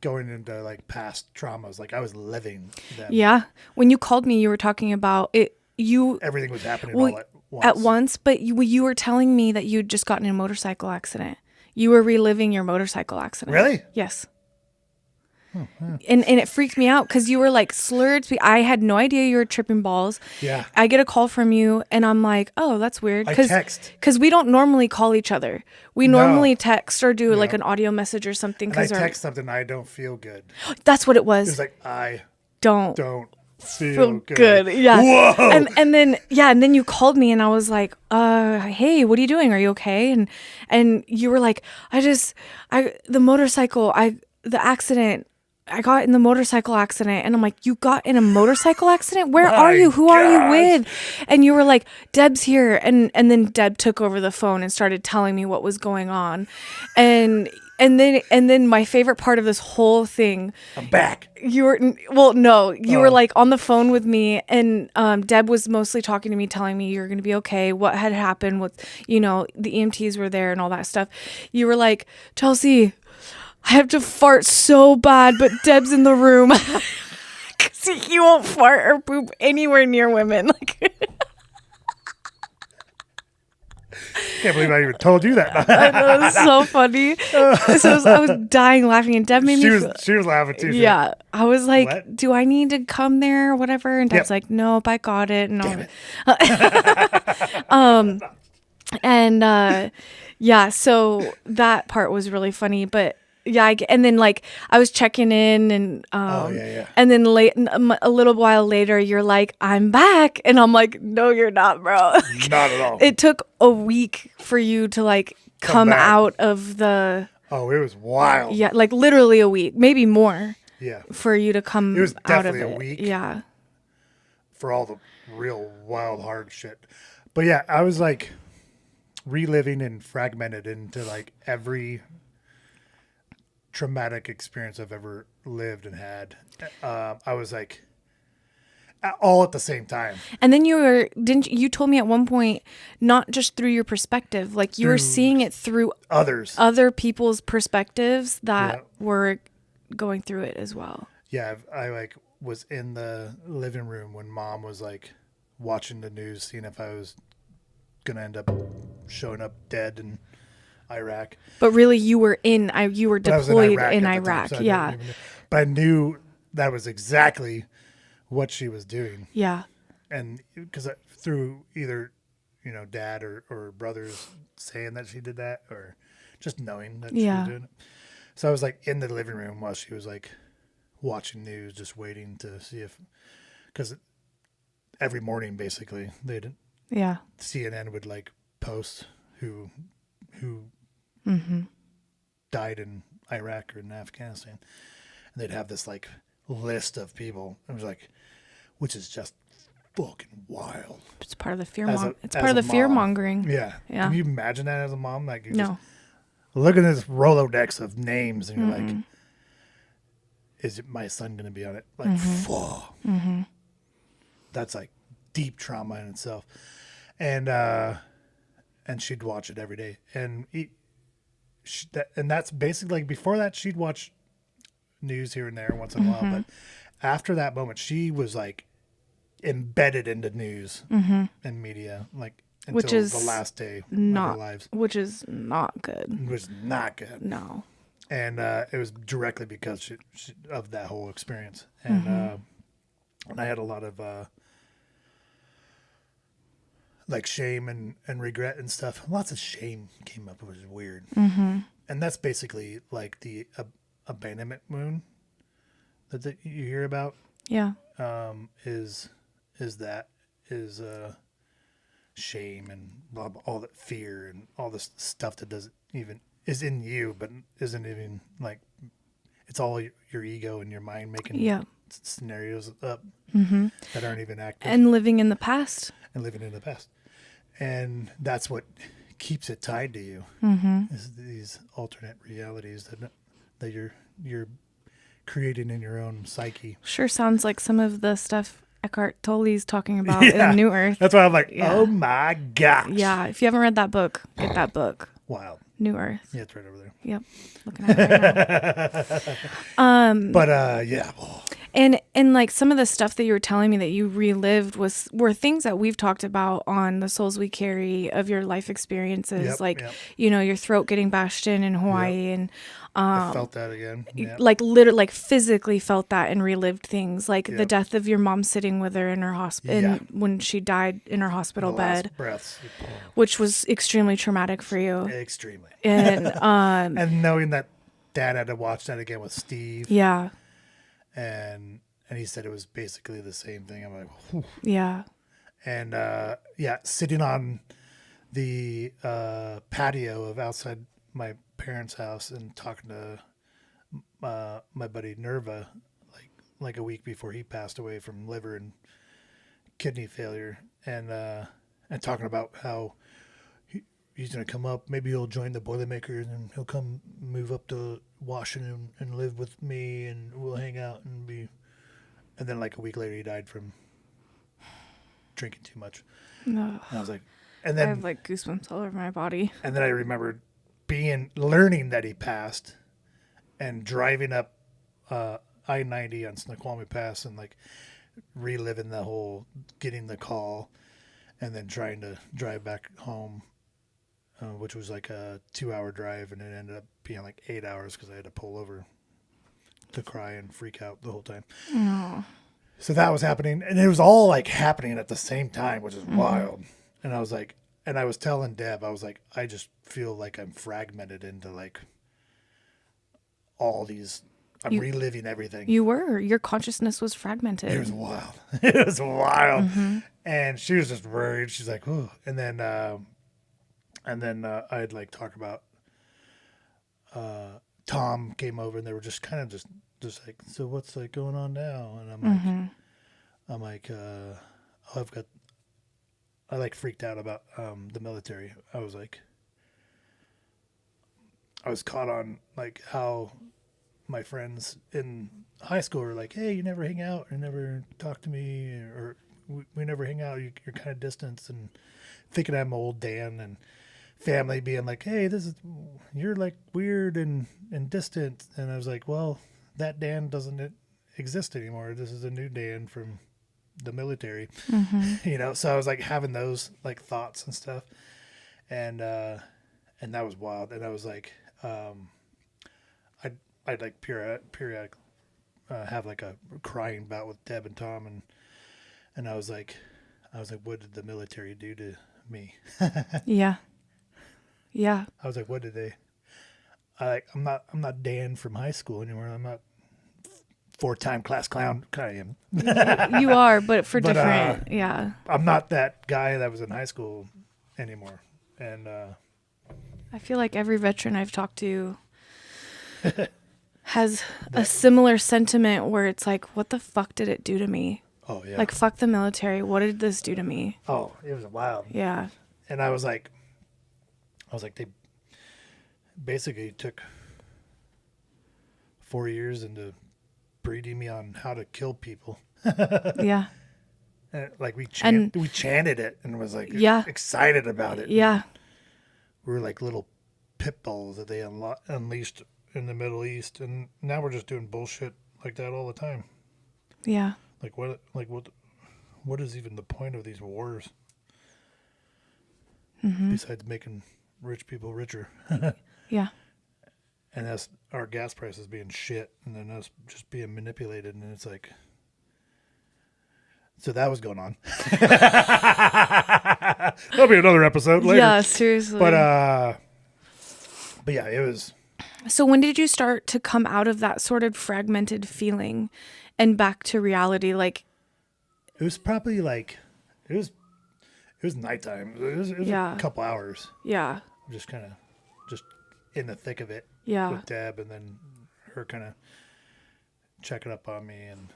going into like past traumas. Like I was living them. Yeah. When you called me, you were talking about it. Everything was happening all at once. But you were telling me that you'd just gotten in a motorcycle accident. You were reliving your motorcycle accident. Really? Yes. Oh, yeah. And it freaked me out because you were like slurred. I had no idea you were tripping balls. Yeah. I get a call from you and I'm like, oh, that's weird. I text. Because we don't normally call each other. We normally text or do like an audio message or something. And I text something, I don't feel good. That's what it was. It was like, I don't feel good. Yeah. Whoa. And then you called me and I was like, hey, what are you doing? Are you okay? And you were like, the accident, I got in the motorcycle accident. And I'm like, you got in a motorcycle accident? Where are you? Who are you with? And you were like, Deb's here. And then Deb took over the phone and started telling me what was going on. And then my favorite part of this whole thing, I'm back. You were like on the phone with me, and Deb was mostly talking to me, telling me you're going to be okay, what had happened with, the EMTs were there and all that stuff. You were like, Chelsea, I have to fart so bad, but Deb's in the room. Because he won't fart or poop anywhere near women. Like, can't believe I even told you that. I know, it was so funny. So I was dying laughing, and Deb made me she was laughing too. Yeah. I was like, what? Do I need to come there or whatever? And Deb's like, nope, I got it. And so that part was really funny. But yeah, and then like I was checking in and and then a little while later you're like, I'm back, and I'm like, no, you're not, bro. Not at all. It took a week for you to like come out of the. Oh, it was wild. Yeah, like literally a week, maybe more. Yeah. For you to come out of it. It was definitely a week. Yeah. For all the real wild hard shit. But yeah, I was like reliving and fragmented into like every traumatic experience I've ever lived and had. I was like all at the same time. And then you told me at one point, not just through your perspective, like you were seeing it through other people's perspectives that were going through it as well. Yeah. I like was in the living room when Mom was like watching the news, seeing if I was going to end up showing up dead in Iraq. But really you were deployed in Iraq. Time, so yeah. But I knew that was exactly what she was doing. Yeah. And because through either, dad or brothers saying that she did that, or just knowing that she was doing it. So I was like in the living room while she was like watching news, just waiting to see because every morning basically CNN would like post who died in Iraq or in Afghanistan, and they'd have this like list of people. It was like, which is just fucking wild. It's part of the fear. It's As part of the a fear mom. mongering. Yeah. Yeah. Can you imagine that as a mom? Like, you No. just look at this Rolodex of names, and you're like, is it my son going to be on it? Like, whoa. That's like deep trauma in itself. And she'd watch it every day. And and that's basically like before that, she'd watch news here and there once in a while. But after that moment, she was like embedded into news and media, like until Which is the last day of not, her lives. which is not good. It was not good. No. And it was directly because she, of that whole experience. And and I had a lot of like shame and regret and stuff. Lots of shame came up, which was weird. And that's basically like the abandonment wound that you hear about. Yeah. Is shame and blah, blah, all that fear and all this stuff that doesn't even is in you, but isn't even like, it's all your ego and your mind making scenarios up that aren't even active And living in the past. and living in the past. And that's what keeps it tied to you is these alternate realities that you're creating in your own psyche. Sure sounds like some of the stuff Eckhart Tolle's talking about in New Earth. That's why I'm like, oh my gosh. Yeah, if you haven't read that book, get that book. Wild. New Earth. Yeah, it's right over there. Yep. Looking at it right now. But yeah. And like some of the stuff that you were telling me that you relived were things that we've talked about on the Souls We Carry of your life experiences, you know, your throat getting bashed in Hawaii and I felt that again. Yep. like literally like physically felt that and relived things like the death of your mom sitting with her in her hospital when she died in her hospital bed, last breaths. which was extremely traumatic for you. Extremely. And and knowing that Dad had to watch that again with Steve. Yeah. And he said it was basically the same thing. I'm like, whew. Yeah. And sitting on the patio of outside my parents' house and talking to my buddy Nerva, like a week before he passed away from liver and kidney failure, and talking about how he's gonna come up. Maybe he'll join the Boilermakers and he'll come move up to Washington and live with me, and we'll hang out and be. And then like a week later, he died from drinking too much. No. And I was like, and then I have like goosebumps all over my body. And then I remembered learning that he passed, and driving up I-90 on Snoqualmie Pass and like reliving the whole getting the call, and then trying to drive back home. Which was like a 2-hour drive, and it ended up being like 8 hours because I had to pull over to cry and freak out the whole time. No. So that was happening, and it was all like happening at the same time, which is wild. And I was like, and I was telling Deb, I was like, I just feel like I'm fragmented into like all these. I'm reliving everything. Your consciousness was fragmented. It was wild. It was wild. And she was just worried. She's like, "Ooh," and then I'd like talk about Tom came over, and they were just kind of just like, so what's like going on now? And I'm like, I like freaked out about the military. I was caught on like how my friends in high school were like, hey, you never hang out, or never talk to me, or we never hang out. You're kind of distant, and thinking I'm old Dan, and family being like, hey, you're like weird and distant. And I was like, well, that Dan doesn't exist anymore. This is a new Dan from the military, you know? So I was like having those like thoughts and stuff. And that was wild. And I was like, I'd like periodic have like a crying bout with Deb and Tom. And I was like, what did the military do to me? Yeah. Yeah. I was like, what did they? I'm not Dan from high school anymore. I'm not 4-time class clown. Kind of am. You are, but different. Yeah. I'm not that guy that was in high school anymore. And I feel like every veteran I've talked to has a similar sentiment where it's like, what the fuck did it do to me? Oh yeah. Like, fuck the military. What did this do to me? Oh, it was wild. Yeah. And I was like, they basically took 4 years into breeding me on how to kill people. Yeah. And like we chanted it and was like excited about it. Yeah. We were like little pit bulls that they unleashed in the Middle East, and now we're just doing bullshit like that all the time. Yeah. What is even the point of these wars? Mm-hmm. Besides making rich people richer. Yeah. And us, our gas prices being shit, and then us just being manipulated, and it's like, so that was going on. That'll be another episode later. Yeah, seriously. But yeah, it was. So when did you start to come out of that sort of fragmented feeling and back to reality? Like, it was probably like, it was nighttime. It was a couple hours. Yeah. Just kind of, just in the thick of it. Yeah. With Deb, and then her kind of checking up on me and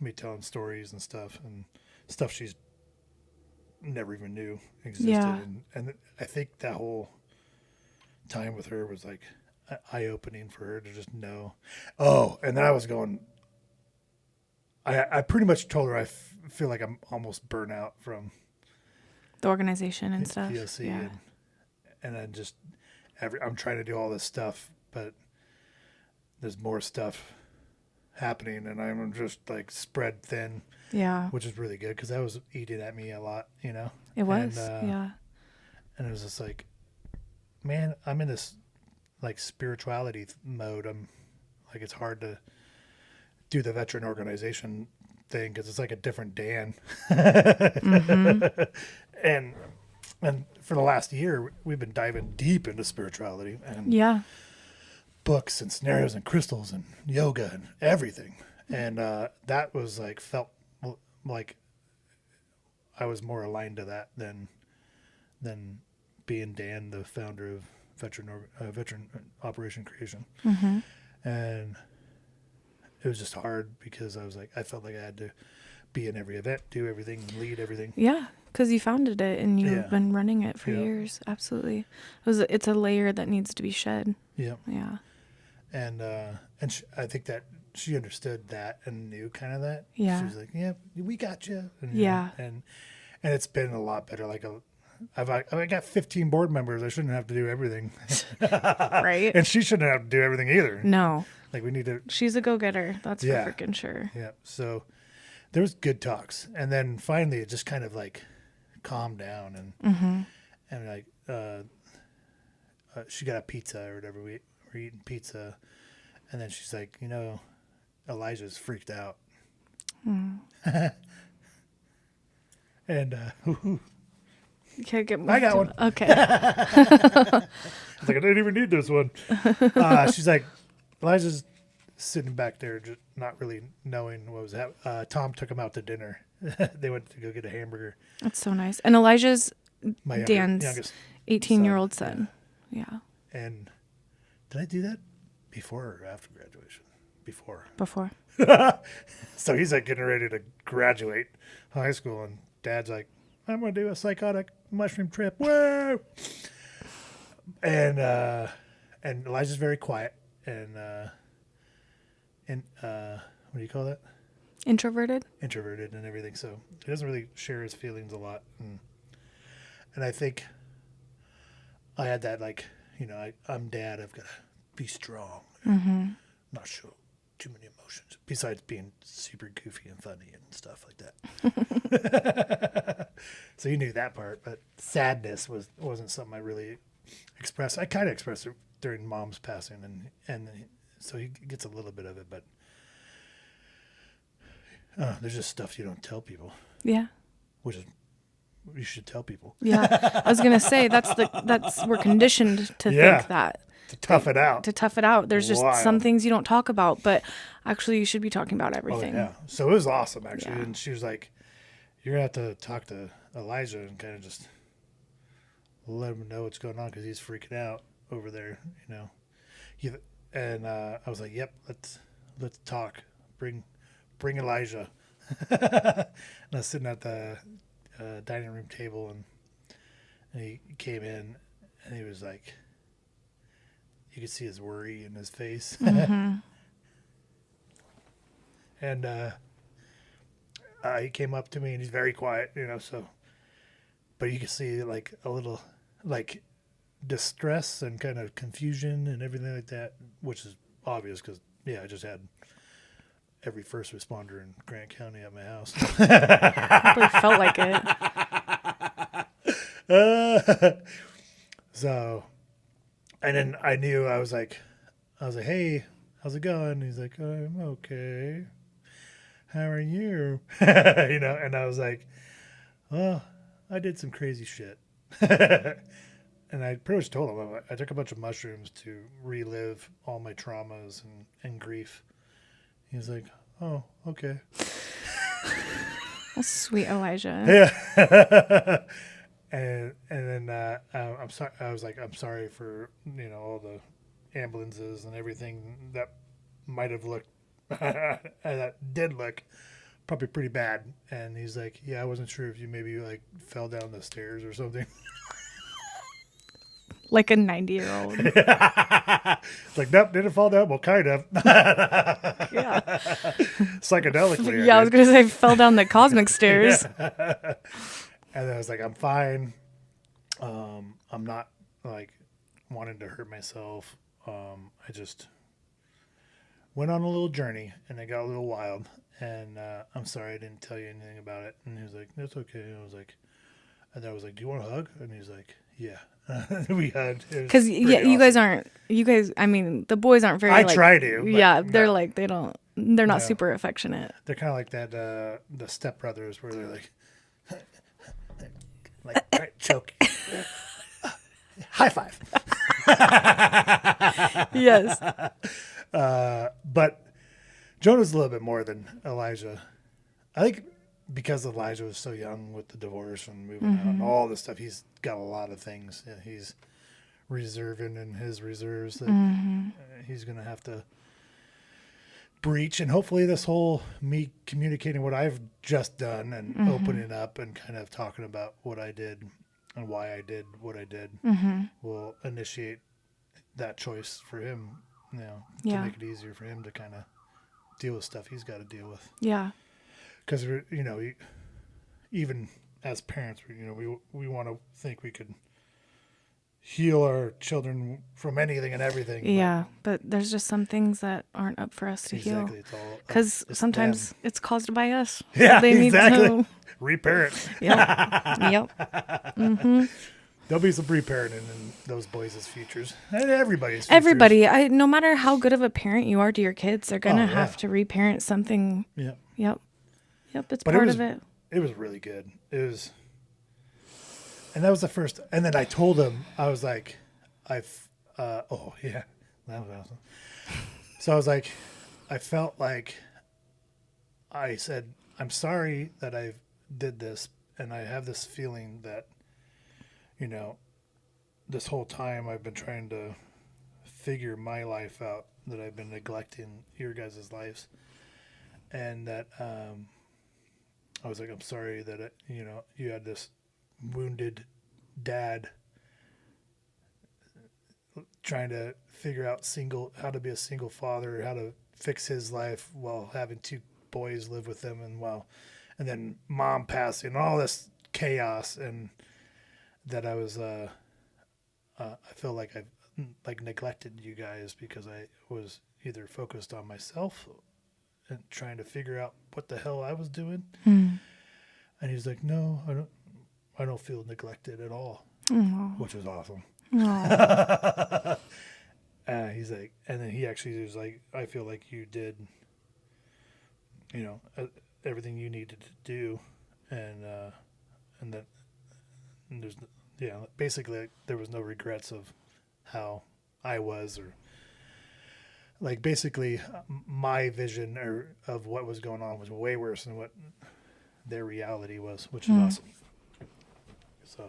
me telling stories and stuff she's never even knew existed. Yeah. And I think that whole time with her was like eye-opening for her to just know. Oh, and then I was going, I pretty much told her I feel like I'm almost burnt out from the organization and stuff. POC, yeah. and then just I'm trying to do all this stuff, but there's more stuff happening, and I'm just like spread thin. Yeah. Which is really good because that was eating at me a lot, you know. It was. And, yeah. And it was just like, man, I'm in this like spirituality mode. I'm like, it's hard to do the veteran organization thing because it's like a different Dan. Mm-hmm. And for the last year, we've been diving deep into spirituality and books and scenarios and crystals and yoga and everything. And that was like, felt like I was more aligned to that than being Dan, the founder of Veteran Operation Creation. Mm-hmm. And it was just hard because I felt like I had to be in every event, do everything, and lead everything. Yeah, because you founded it and you've been running it for years. Absolutely, it's a layer that needs to be shed. Yeah, yeah. And I think that she understood that and knew kind of that. Yeah, she was like, "Yeah, we got you." And, and it's been a lot better. Like I got 15 board members. I shouldn't have to do everything, right? And she shouldn't have to do everything either. No, like we need to. She's a go-getter. That's for freaking sure. Yeah. So there was good talks, and then finally it just kind of like calmed down, and like she got a pizza or whatever. We were eating pizza, and then she's like, Elijah's freaked out. And can't get I got one. Okay. I was like, I didn't even need this one. She's like, Elijah's sitting back there, just not really knowing what was happening. Tom took him out to dinner. They went to go get a hamburger. That's so nice. And Elijah's Dan's youngest 18-year-old son. Yeah. And did I do that before or after graduation? Before. So he's like getting ready to graduate high school, and Dad's like, I'm going to do a psychotic mushroom trip. Whoa! And Elijah's very quiet and what do you call that? Introverted and everything. So he doesn't really share his feelings a lot. And I think I had that, like, I'm Dad. I've got to be strong. Mm-hmm. Not show too many emotions besides being super goofy and funny and stuff like that. So you knew that part, but sadness wasn't something I really expressed. I kind of expressed it during Mom's passing, and so he gets a little bit of it, but there's just stuff you don't tell people. Yeah. Which is, you should tell people. Yeah. I was going to say we're conditioned to think that. To tough it out. There's just some things you don't talk about, but actually you should be talking about everything. Oh, yeah. So it was awesome, actually. Yeah. And she was like, you're going to have to talk to Elijah and kind of just let him know what's going on because he's freaking out over there, And I was like, "Yep, let's talk. Bring Elijah." And I was sitting at the dining room table, and he came in, and he was like, you could see his worry in his face. Mm-hmm. And he came up to me, and he's very quiet, so, but you could see like a little like distress and kind of confusion and everything like that, which is obvious because, yeah, I just had every first responder in Grant County at my house. Probably felt like it. So, and then I knew I was like, "Hey, how's it going?" He's like, "I'm okay. How are you?" And I was like, "Well, I did some crazy shit." And I pretty much told him I took a bunch of mushrooms to relive all my traumas and grief. He was like, "Oh, okay." That's sweet, Elijah. Yeah. And then I'm sorry. I was like, "I'm sorry for all the ambulances and everything that might have looked that did look probably pretty bad." And he's like, "Yeah, I wasn't sure if you maybe like fell down the stairs or something." Like a 90-year-old. It's like, nope, didn't fall down. Well, kind of. Yeah. Psychedelically. Yeah, I was going to say fell down the cosmic stairs. Yeah. And then I was like, I'm fine. I'm not like wanting to hurt myself. I just went on a little journey and it got a little wild. And I'm sorry I didn't tell you anything about it. And he was like, that's okay. And I was like, do you want a hug? And he's like, yeah. We hugged. Because you guys aren't. I mean, the boys aren't very. I try to. Yeah, they're like they don't. They're not super affectionate. They're kind of like that. The Step Brothers, where they're like try to choke. High five. Yes. But Jonah's a little bit more than Elijah. I think because Elijah was so young with the divorce and moving out and all this stuff, he's got a lot of things. Yeah, he's reserving in his reserves that he's going to have to breach. And hopefully this whole me communicating what I've just done and opening up and kind of talking about what I did and why I did what I did will initiate that choice for him, to make it easier for him to kind of deal with stuff he's got to deal with. Yeah. Because, even as parents, we want to think we could heal our children from anything and everything. Yeah, but there's just some things that aren't up for us to heal. Because sometimes it's caused by us. Yeah, they need to reparent. Yep. There'll be some reparenting in those boys' futures. And everybody's futures. Everybody. No matter how good of a parent you are to your kids, they're going to have to reparent something. Yeah. Yep. It's part of it. It was really good. And that was the first. And then I told him, I was like, that was awesome. So I was like, I felt like I said, I'm sorry that I did this. And I have this feeling that, this whole time I've been trying to figure my life out, that I've been neglecting your guys' lives. And that, I was like, I'm sorry that, you had this wounded dad trying to figure out how to be a single father, how to fix his life while having two boys live with him and then mom passing, all this chaos, and that I was, I feel like I've neglected you guys because I was either focused on myself and trying to figure out what the hell I was doing. And he's like, no, I don't feel neglected at all, which was awesome. He's like, and then he actually was like, I feel like you did, everything you needed to do. And there's, basically there was no regrets of how I was, or like basically my vision of what was going on was way worse than what their reality was, which is awesome. So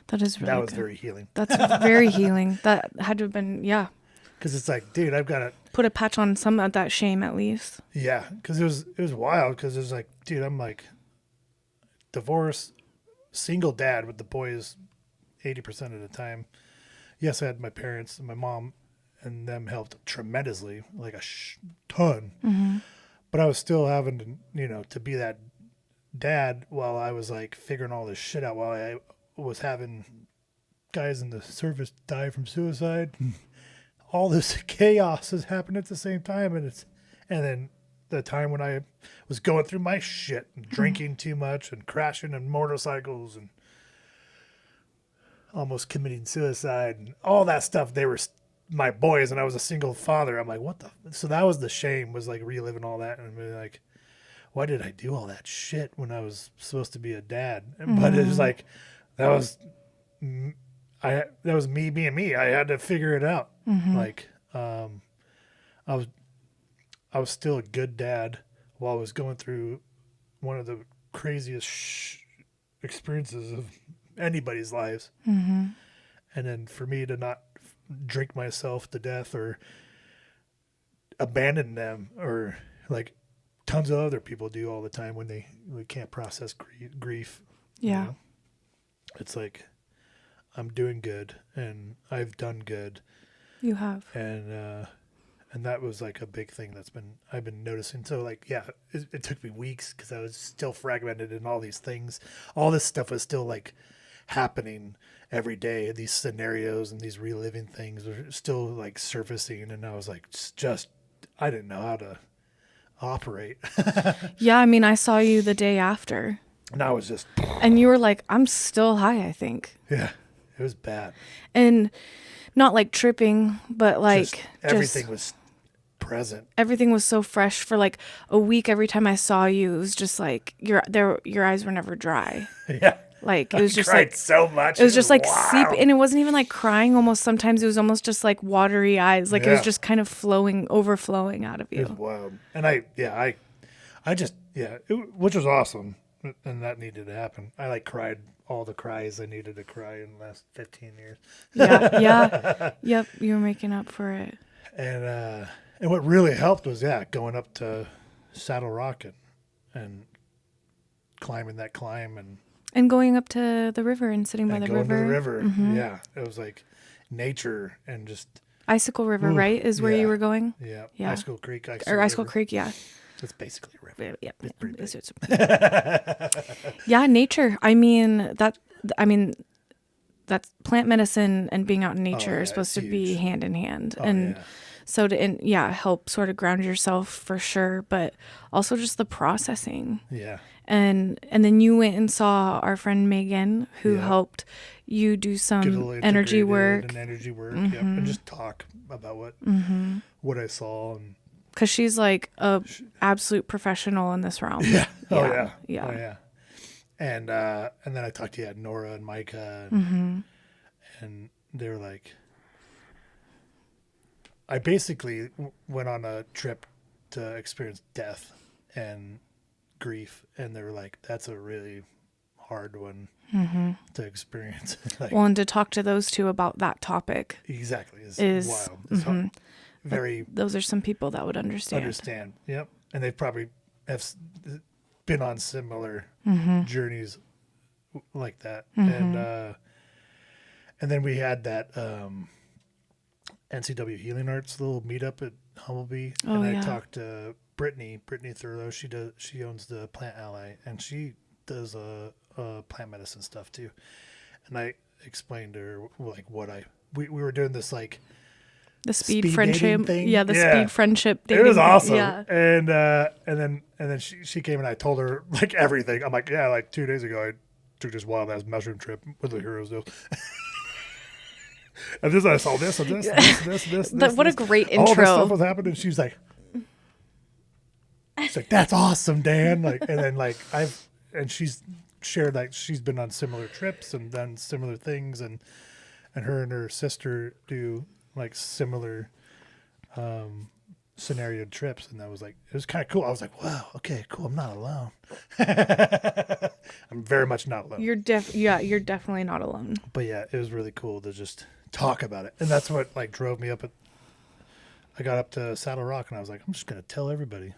that is really that was good. very healing. That's very healing. That had to have been, Because it's like, dude, I've got to put a patch on some of that shame at least. Yeah, because it was wild. Because it was like, dude, I'm like divorced, single dad with the boys 80% of the time. Yes, I had my parents and my mom, and them helped tremendously, like a ton. Mm-hmm. But I was still having to, to be that dad while I was like figuring all this shit out. While I was having guys in the service die from suicide. All this chaos has happened at the same time, and then the time when I was going through my shit and drinking too much and crashing on motorcycles and almost committing suicide and all that stuff. They were my boys, and I was a single father. I'm like, what the? So that was the shame, was like reliving all that and being like, why did I do all that shit when I was supposed to be a dad? But it was like that was me being me. I had to figure it out. Like, I was still a good dad while I was going through one of the craziest experiences of anybody's lives. And then for me to not drink myself to death or abandon them, or like tons of other people do all the time when they can't process grief. Yeah. You know? It's like, I'm doing good and I've done good. You have. And that was like a big thing I've been noticing. So like, yeah, it took me weeks because I was still fragmented in all these things. All this stuff was still like happening every day. These scenarios and these reliving things were still like surfacing. And I was like, I didn't know how to operate. Yeah. I mean, I saw you the day after. And I was just. And you were like, I'm still high, I think. Yeah. It was bad. And not like tripping, but like everything was present. Everything was so fresh for like a week. Every time I saw you, it was just like your eyes were never dry. Yeah. Like it was just cried like so much. It was just like wow. seep, and it wasn't even like crying. Almost sometimes it was almost just like watery eyes. Like it was just kind of overflowing out of you. It was wild. And which was awesome. And that needed to happen. I like cried all the cries I needed to cry in the last 15 years. Yeah. Yep. You were making up for it. And what really helped was, going up to Saddle Rock and climbing that climb and going up to the river and sitting by the river. Going to the river. Mm-hmm. Yeah. It was like nature and just. Icicle River, right? Is where you were going? Yeah. Yeah. Icicle Creek. Icicle Creek, yeah. It's basically a river. Yeah. It's pretty big. Yeah, nature. I mean, that's plant medicine and being out in nature is supposed to be hand in hand. So to help sort of ground yourself for sure, but also just the processing. Yeah. And then you went and saw our friend Megan, who helped you do some energy work. And energy work, mm-hmm. Yep. And just talk about what I saw. Because she's like a absolute professional in this realm. Yeah. Yeah. Oh, yeah. And then I talked to Nora and Micah, and they were like, I basically went on a trip to experience death and grief, and they were like, that's a really hard one to experience. Like, well, and to talk to those two about that topic exactly is wild. It's hard. Very. Those are some people that would understand. Yep. And they probably have been on similar journeys like that. And then we had that NCW Healing Arts little meetup at Humblebee. And I talked to Brittany Thurlow. She owns the Plant Ally, and she does plant medicine stuff too. And I explained to her like we were doing this like the speed friendship thing. Yeah, speed friendship dating. It was awesome. Yeah. And then she came and I told her like everything. I'm like, like 2 days ago I took this wild ass mushroom trip with the heroes deal. And I saw this and this. What a great intro. All this stuff was happening. She's like, that's awesome, Dan. Like, and then like she's shared like she's been on similar trips and done similar things, and her and her sister do like similar scenario trips, and that was like, it was kind of cool. I was like, wow, okay, cool. I'm not alone. I'm very much not alone. You're definitely not alone. But yeah, it was really cool to just talk about it, and that's what like drove me up I got up to Saddle Rock and I was like, I'm just going to tell everybody.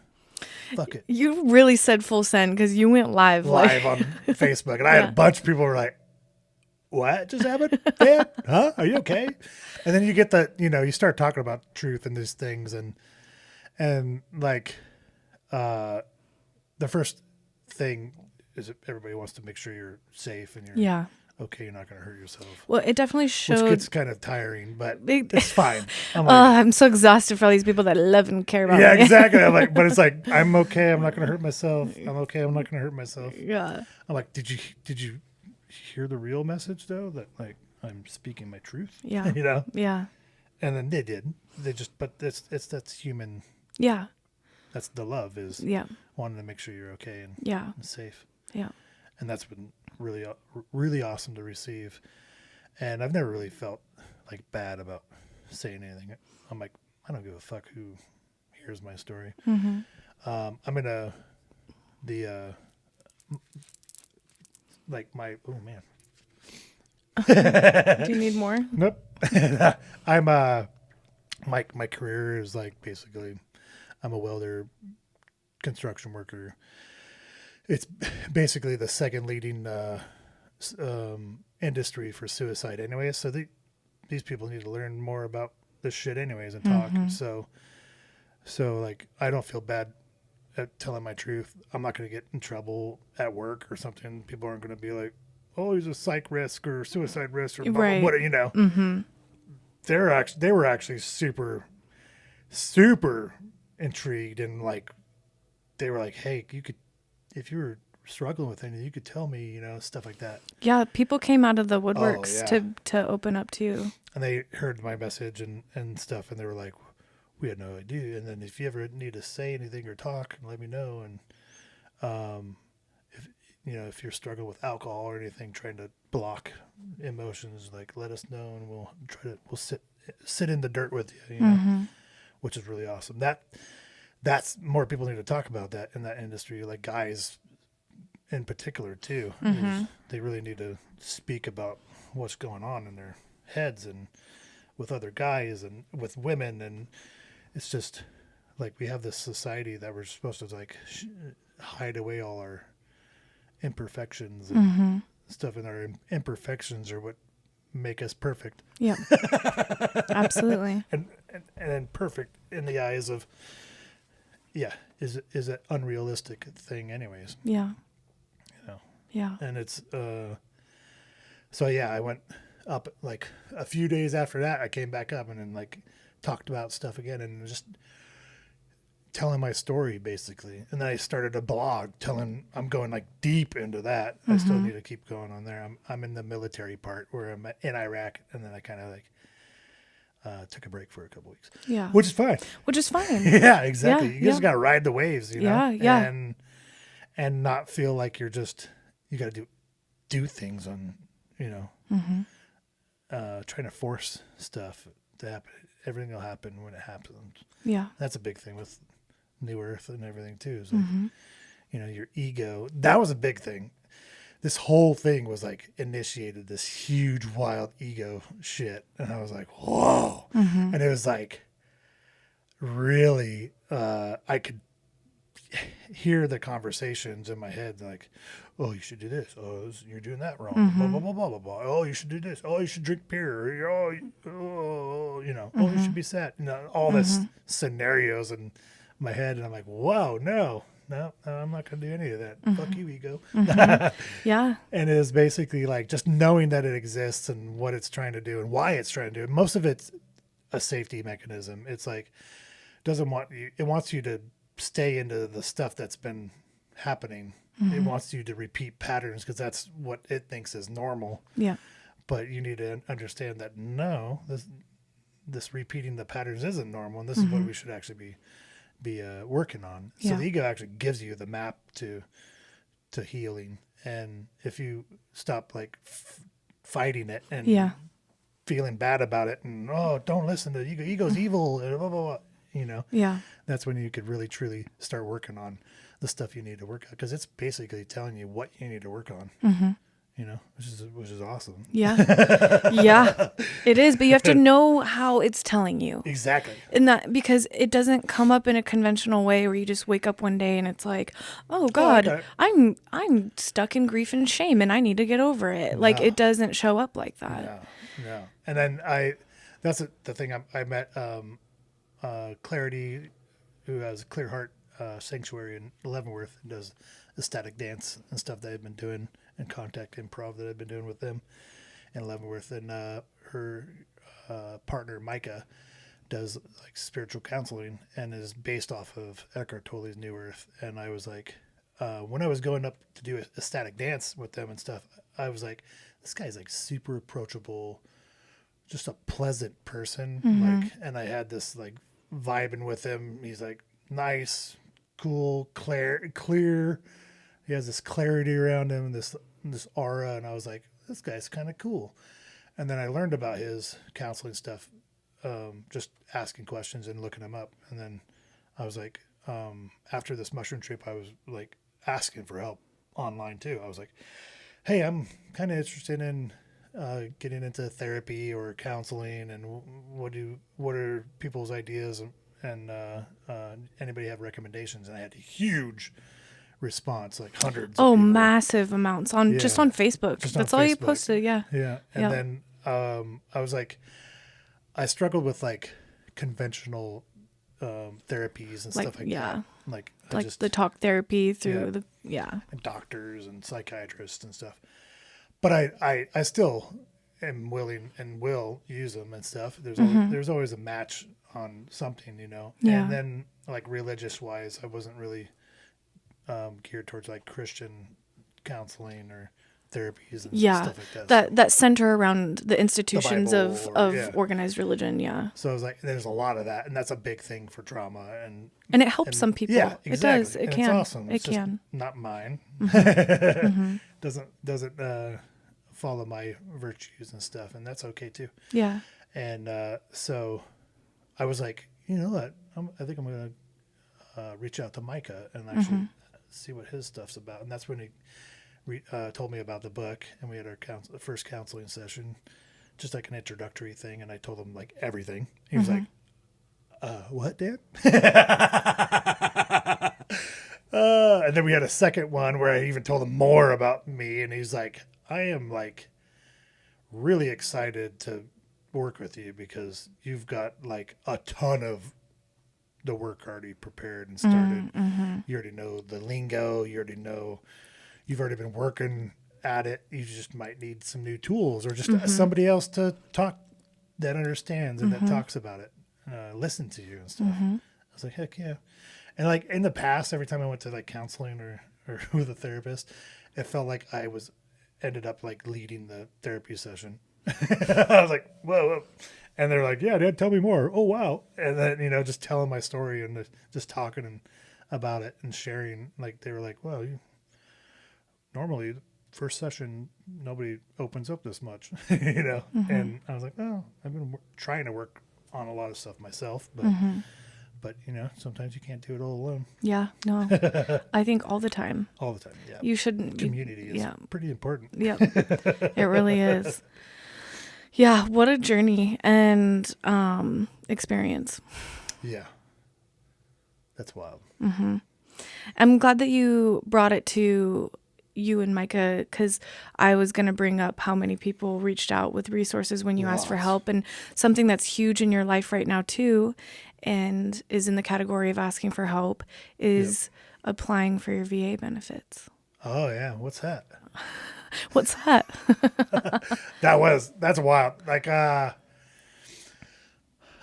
Fuck it. You really said full send because you went live. Live on Facebook. And I had a bunch of people who were like, what just happened? Dad? Huh? Are you okay? And then you get that, you start talking about truth and these things. And like, the first thing is that everybody wants to make sure you're safe and you're okay. You're not going to hurt yourself. Well, it definitely showed. Which gets kind of tiring, but it's fine. I'm so exhausted for all these people that love and care about me. Yeah, exactly. I'm like, but it's like, I'm okay. I'm not going to hurt myself. I'm okay. I'm not going to hurt myself. Yeah. I'm like, did you hear the real message though? That like, I'm speaking my truth. Yeah. Yeah. And then they did. They just, but that's human. Yeah. That's the love is wanting to make sure you're okay and safe. Yeah. And that's been really, really awesome to receive. And I've never really felt like bad about saying anything. I'm like, I don't give a fuck who hears my story. Mm-hmm. I'm in oh man. Do you need more? Nope. I'm my career is like basically I'm a welder, construction worker. It's basically the second leading industry for suicide anyway. So these people need to learn more about this shit anyways and talk. So like, I don't feel bad at telling my truth. I'm not going to get in trouble at work or something. People aren't going to be like, oh, he's a psych risk or suicide risk or what, Mm-hmm. They were actually super, super intrigued and like, they were like, hey, if you were struggling with anything, you could tell me, stuff like that. Yeah, people came out of the woodworks to open up to you. And they heard my message and stuff, and they were like, we had no idea. And then if you ever need to say anything or talk, let me know. And if you're struggling with alcohol or anything, trying to block emotions, like let us know, and we'll sit in the dirt with you, which is really awesome. That's more people need to talk about that in that industry, like guys in particular too. They really need to speak about what's going on in their heads and with other guys and with women. And it's just like, we have this society that we're supposed to like hide away all our imperfections and stuff, and our imperfections are what make us perfect. Yeah. Absolutely. And then perfect in the eyes of, is an unrealistic thing anyways. Yeah. Yeah. And it's, I went up like a few days after that. I came back up and then like talked about stuff again and just telling my story basically. And then I started a blog I'm going like deep into that. I still need to keep going on there. I'm in the military part where I'm in Iraq, and then I kind of like took a break for a couple weeks. Yeah. Which is fine. Yeah, exactly. Yeah, you just got to ride the waves, Yeah. And not feel like you got to do things on, trying to force stuff to happen. Everything will happen when it happens. Yeah. That's a big thing with New Earth and everything too. Is like, your ego, that was a big thing. This whole thing was like initiated this huge, wild ego shit. And I was like, whoa. And it was like, really, I could hear the conversations in my head, like, oh, you should do this. Oh, you're doing that wrong. Blah, blah, blah, blah, blah, blah. Oh, you should do this. Oh, you should drink beer. Oh, you should be sad. All this scenarios in my head. And I'm like, whoa, no, I'm not going to do any of that. Fuck you, ego. Yeah. And it is basically like just knowing that it exists and what it's trying to do and why it's trying to do it. Most of it's a safety mechanism. It's like, it wants you to stay into the stuff that's been happening. It wants you to repeat patterns because that's what it thinks is normal. Yeah. But you need to understand that no, this repeating the patterns isn't normal, and this is what we should actually be working on. So the ego actually gives you the map to healing, and if you stop like fighting it and feeling bad about it, and don't listen to ego. Ego's evil. Blah, blah, blah, Yeah. That's when you could really truly start working on the stuff you need to work on, because it's basically telling you what you need to work on. which is awesome. Yeah. Yeah, it is. But you have to know how it's telling you. Exactly. And that, because it doesn't come up in a conventional way where you just wake up one day and it's like, oh God, I'm stuck in grief and shame and I need to get over it. Like, it doesn't show up like that. No. And then that's the thing. I met Clarity, who has Clear Heart Sanctuary in Leavenworth, and does ecstatic dance and stuff that I've been doing, and contact improv that I've been doing with them in Leavenworth. And her partner Micah does like spiritual counseling and is based off of Eckhart Tolle's New Earth. And I was like, when I was going up to do ecstatic dance with them and stuff, I was like, this guy's like super approachable, just a pleasant person. Like, and I had this like vibing with him. He's like nice, cool, clear. He has this clarity around him, this aura, and I was like, this guy's kind of cool. And then I learned about his counseling stuff, just asking questions and looking him up. And then I was like, after this mushroom trip, I was like asking for help online too. I was like, hey, I'm kind of interested in getting into therapy or counseling, and what are people's ideas, and anybody have recommendations? And I had a huge response, like hundreds of people. Massive amounts on just on Facebook. That's all you posted. Yeah. And then I was like, I struggled with like conventional therapies and stuff like that. Like the talk therapy through and doctors and psychiatrists and stuff. But I still am willing and will use them and stuff. There's always a match on something, Yeah. And then like religious wise, I wasn't really geared towards like Christian counseling or therapies and stuff like that. That center around the institutions The Bible of organized religion. Yeah. So I was like, there's a lot of that, and that's a big thing for trauma, and it helps some people. Yeah, exactly. It does. It and can. It's awesome. It's it can. Not mine. Doesn't follow my virtues and stuff, and that's okay too. Yeah. And so I was like, you know what? I think I'm gonna reach out to Micah and actually see what his stuff's about. And that's when he told me about the book, and we had our first counseling session, just like an introductory thing. And I told him like everything. He was like, what, Dan? And then we had a second one where I even told him more about me. And he's like, I am like really excited to work with you because you've got like a ton of the work already prepared and started. You already know the lingo. You've already been working at it. You just might need some new tools or just somebody else to talk that understands and that talks about it, listen to you and stuff. I was like, heck yeah. And like in the past, every time I went to like counseling or with a therapist, it felt like I ended up like leading the therapy session. I was like, whoa. And they're like, yeah, Dad, tell me more. Oh, wow. And then, just telling my story and just talking about it and sharing. Like, they were like, well, normally first session, nobody opens up this much, And I was like, oh, I've been trying to work on a lot of stuff myself, but sometimes you can't do it all alone. Yeah, no. I think all the time. All the time, yeah. You shouldn't. Community is pretty important. Yeah, it really is. Yeah, what a journey and experience. Yeah. That's wild. I'm glad that you brought it to you and Micah, because I was going to bring up how many people reached out with resources when you asked for help, and something that's huge in your life right now too, and is in the category of asking for help, is applying for your VA benefits. Oh yeah, what's that? What's that? That's wild. Like, I'm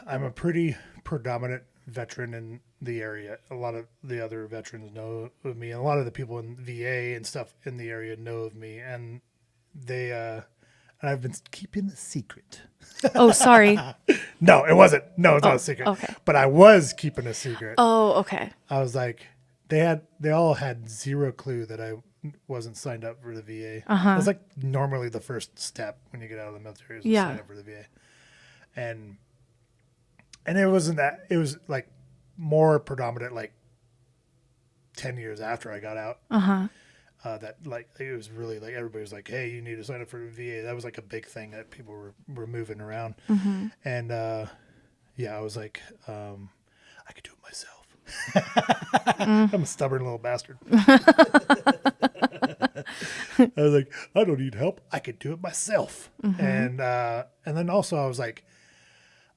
a pretty predominant veteran in the area. A lot of the other veterans know of me, and a lot of the people in VA and stuff in the area know of me, and I've been keeping the secret. Oh, sorry. No, it wasn't. No, it's not a secret. Okay. But I was keeping a secret. Oh, okay. I was like, they all had zero clue that I wasn't signed up for the VA. It's like normally the first step when you get out of the military is to sign up for the VA. And it wasn't that. It was like more predominant like 10 years after I got out. that like it was really like everybody was like, hey, you need to sign up for a VA. That was like a big thing that people were moving around. And yeah, I was like, I could do it myself. I'm a stubborn little bastard. I was like, I don't need help. I could do it myself. And then also I was like,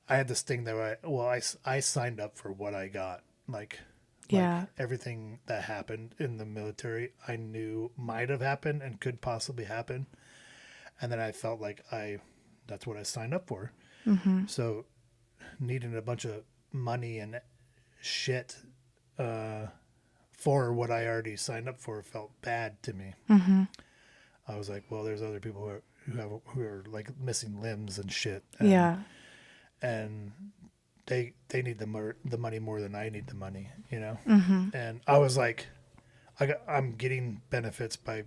I had this thing that I signed up for what I got. Like everything that happened in the military, I knew might have happened and could possibly happen. And then I felt like that's what I signed up for. So needing a bunch of money and shit for what I already signed up for felt bad to me. I was like, well, there's other people who are like missing limbs and shit. And they need the money more than I need the money, you know? And I was like, I'm getting benefits by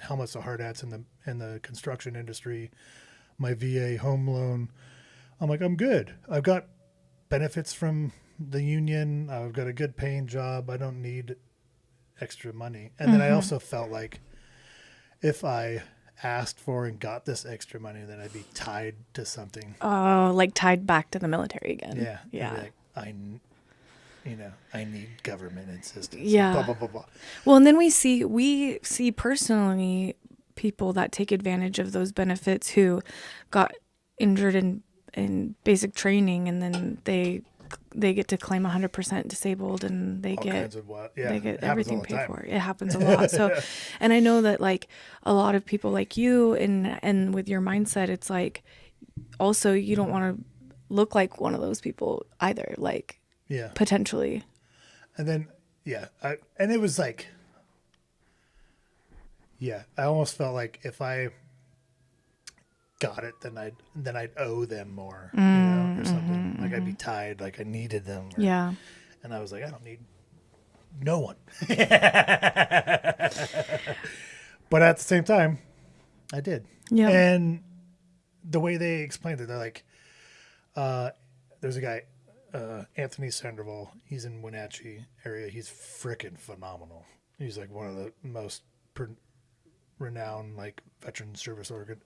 helmets and hard hats in the construction industry, my VA home loan. I'm like, I'm good. I've got benefits from the union. I've got a good paying job. I don't need extra money. And then I also felt like if I asked for and got this extra money, then I'd be tied to something. Oh, like tied back to the military again. Yeah. Like, I need government insistence. Yeah. Blah, blah, blah, blah. Well, and then we see personally people that take advantage of those benefits who got injured in basic training, and then they get to claim 100% disabled, and they get everything paid for. It happens a lot. So, and I know that like a lot of people like you and with your mindset, it's like also you don't want to look like one of those people either. Like potentially. And then and it was like I almost felt like if I got it, then I'd owe them more, you know, or something. Like I'd be tied, like I needed them. And I was like, I don't need no one. But at the same time, I did. Yeah. And the way they explained it, they're like, there's a guy, Anthony Sandoval. He's in Wenatchee area. He's freaking phenomenal. He's like one of the most renowned like veteran service or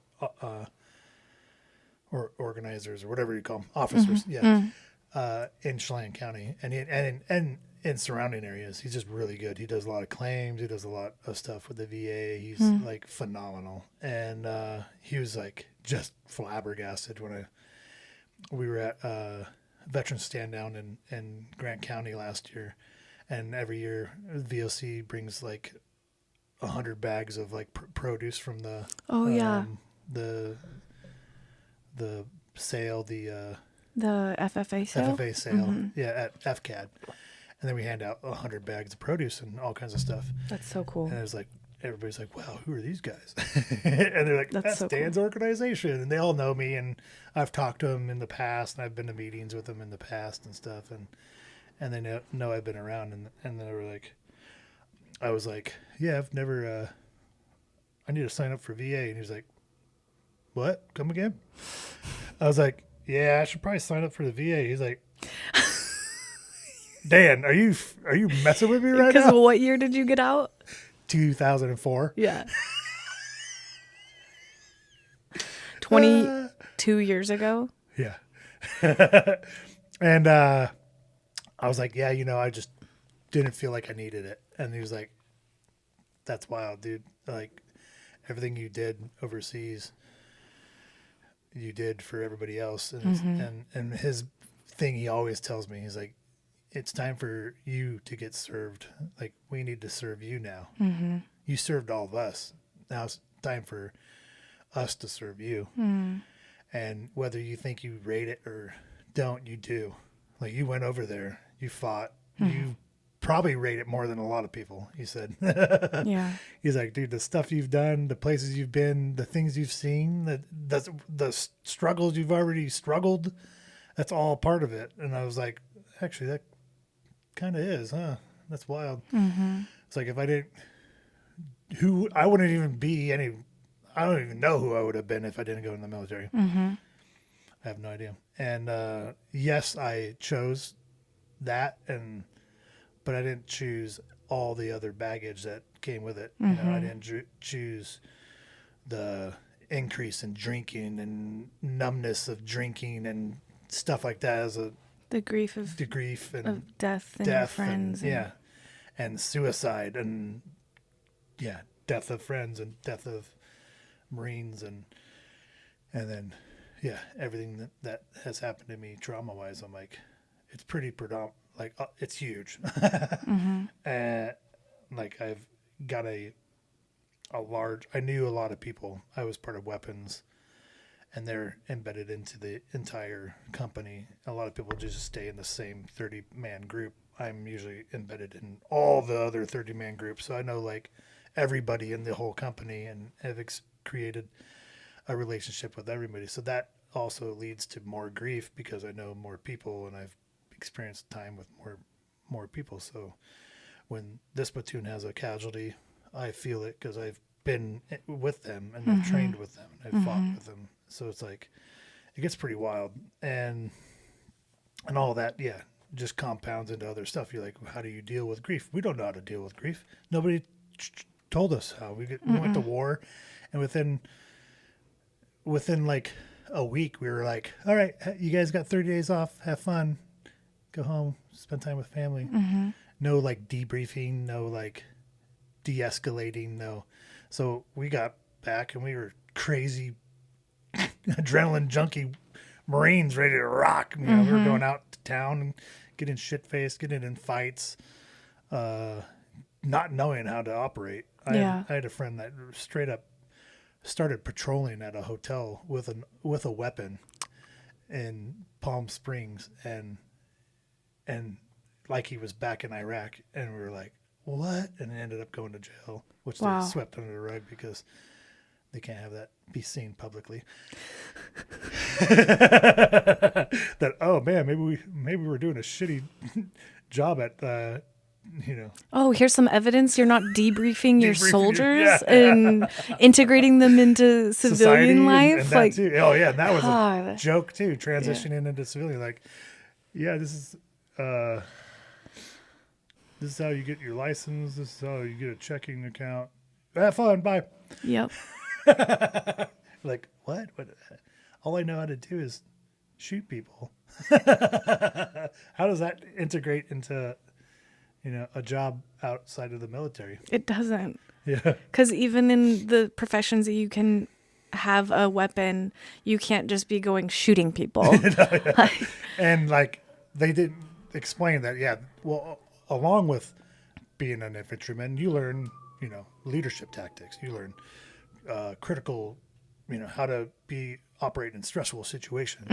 organizers or whatever you call them, officers, in Chelan County and in surrounding areas. He's just really good. He does a lot of claims. He does a lot of stuff with the VA. He's like phenomenal. And he was like just flabbergasted when we were at Veterans Stand Down in Grant County last year. And every year VOC brings like 100 bags of like produce from the sale, the FFA sale, at FCAD, and then we hand out 100 bags of produce and all kinds of stuff. That's so cool. And it was like everybody's like, "Wow, who are these guys?" And they're like, "That's so Dan's organization," and they all know me, and I've talked to them in the past, and I've been to meetings with them in the past and stuff, and they know I've been around, and they were like, I was like, "Yeah, I've never. I need to sign up for VA," and he was like, "What? Come again?" I was like, "Yeah, I should probably sign up for the VA." He's like, "Dan, are you messing with me right now?" Because what year did you get out? 2004. Yeah. 22 years ago. Yeah. And I was like, "Yeah, I just didn't feel like I needed it." And he was like, "That's wild, dude. Like everything you did overseas, you did for everybody else." And his thing, he always tells me, he's like, "It's time for you to get served. Like we need to serve you now. You served all of us. Now it's time for us to serve you. And whether you think you rate it or don't, you do. Like you went over there, you fought, you probably rate it more than a lot of people," he said. Yeah. He's like, "Dude, the stuff you've done, the places you've been, the things you've seen, the struggles you've already struggled, that's all part of it." And I was like, "Actually, that kind of is, huh? That's wild." It's like if I didn't, I wouldn't even be any. I don't even know who I would have been if I didn't go in the military. I have no idea. And yes, I chose that, but I didn't choose all the other baggage that came with it. Mm-hmm. You know, I didn't choose the increase in drinking and numbness of drinking and stuff like that as the grief of death and your friends. And suicide and death of friends and death of Marines and then everything that has happened to me trauma wise. I'm like, it's pretty predominant. Like it's huge. Mm-hmm. And like I've got I knew a lot of people. I was part of weapons, and they're embedded into the entire company. A lot of people just stay in the same 30-man group. I'm usually embedded in all the other 30-man groups. So I know like everybody in the whole company and have created a relationship with everybody. So that also leads to more grief because I know more people and I've experienced time with more people. So when this platoon has a casualty, I feel it because I've been with them and I've trained with them and I've fought with them. So it's like, it gets pretty wild and all that. Yeah. Just compounds into other stuff. You're like, well, how do you deal with grief? We don't know how to deal with grief. Nobody told us how. We went to war, and within like a week, we were like, all right, you guys got 30 days off. Have fun. Go home. Spend time with family. Mm-hmm. No like debriefing. No like de-escalating. No. So we got back, and we were crazy, adrenaline junkie Marines ready to rock. You know, we were going out to town and getting shit-faced, getting in fights, not knowing how to operate. I had a friend that straight up started patrolling at a hotel with a weapon in Palm Springs, and like he was back in Iraq, and we were like, what? And it ended up going to jail, which they swept under the rug because they can't have that be seen publicly. That, oh man, maybe we're doing a shitty job at Oh, here's some evidence you're not debriefing your soldiers and integrating them into civilian life. And like, that too. Oh yeah, that was a joke too. Transitioning into civilian, like, this is how you get your license. This is how you get a checking account. Have fun. Bye. Yep. Like, what? All I know how to do is shoot people. How does that integrate into, a job outside of the military? It doesn't. Yeah. Because even in the professions that you can have a weapon, you can't just be going shooting people. And like, they didn't explain that. Yeah. Well, along with being an infantryman, you learn, leadership tactics. You learn critical, how to operate in stressful situations.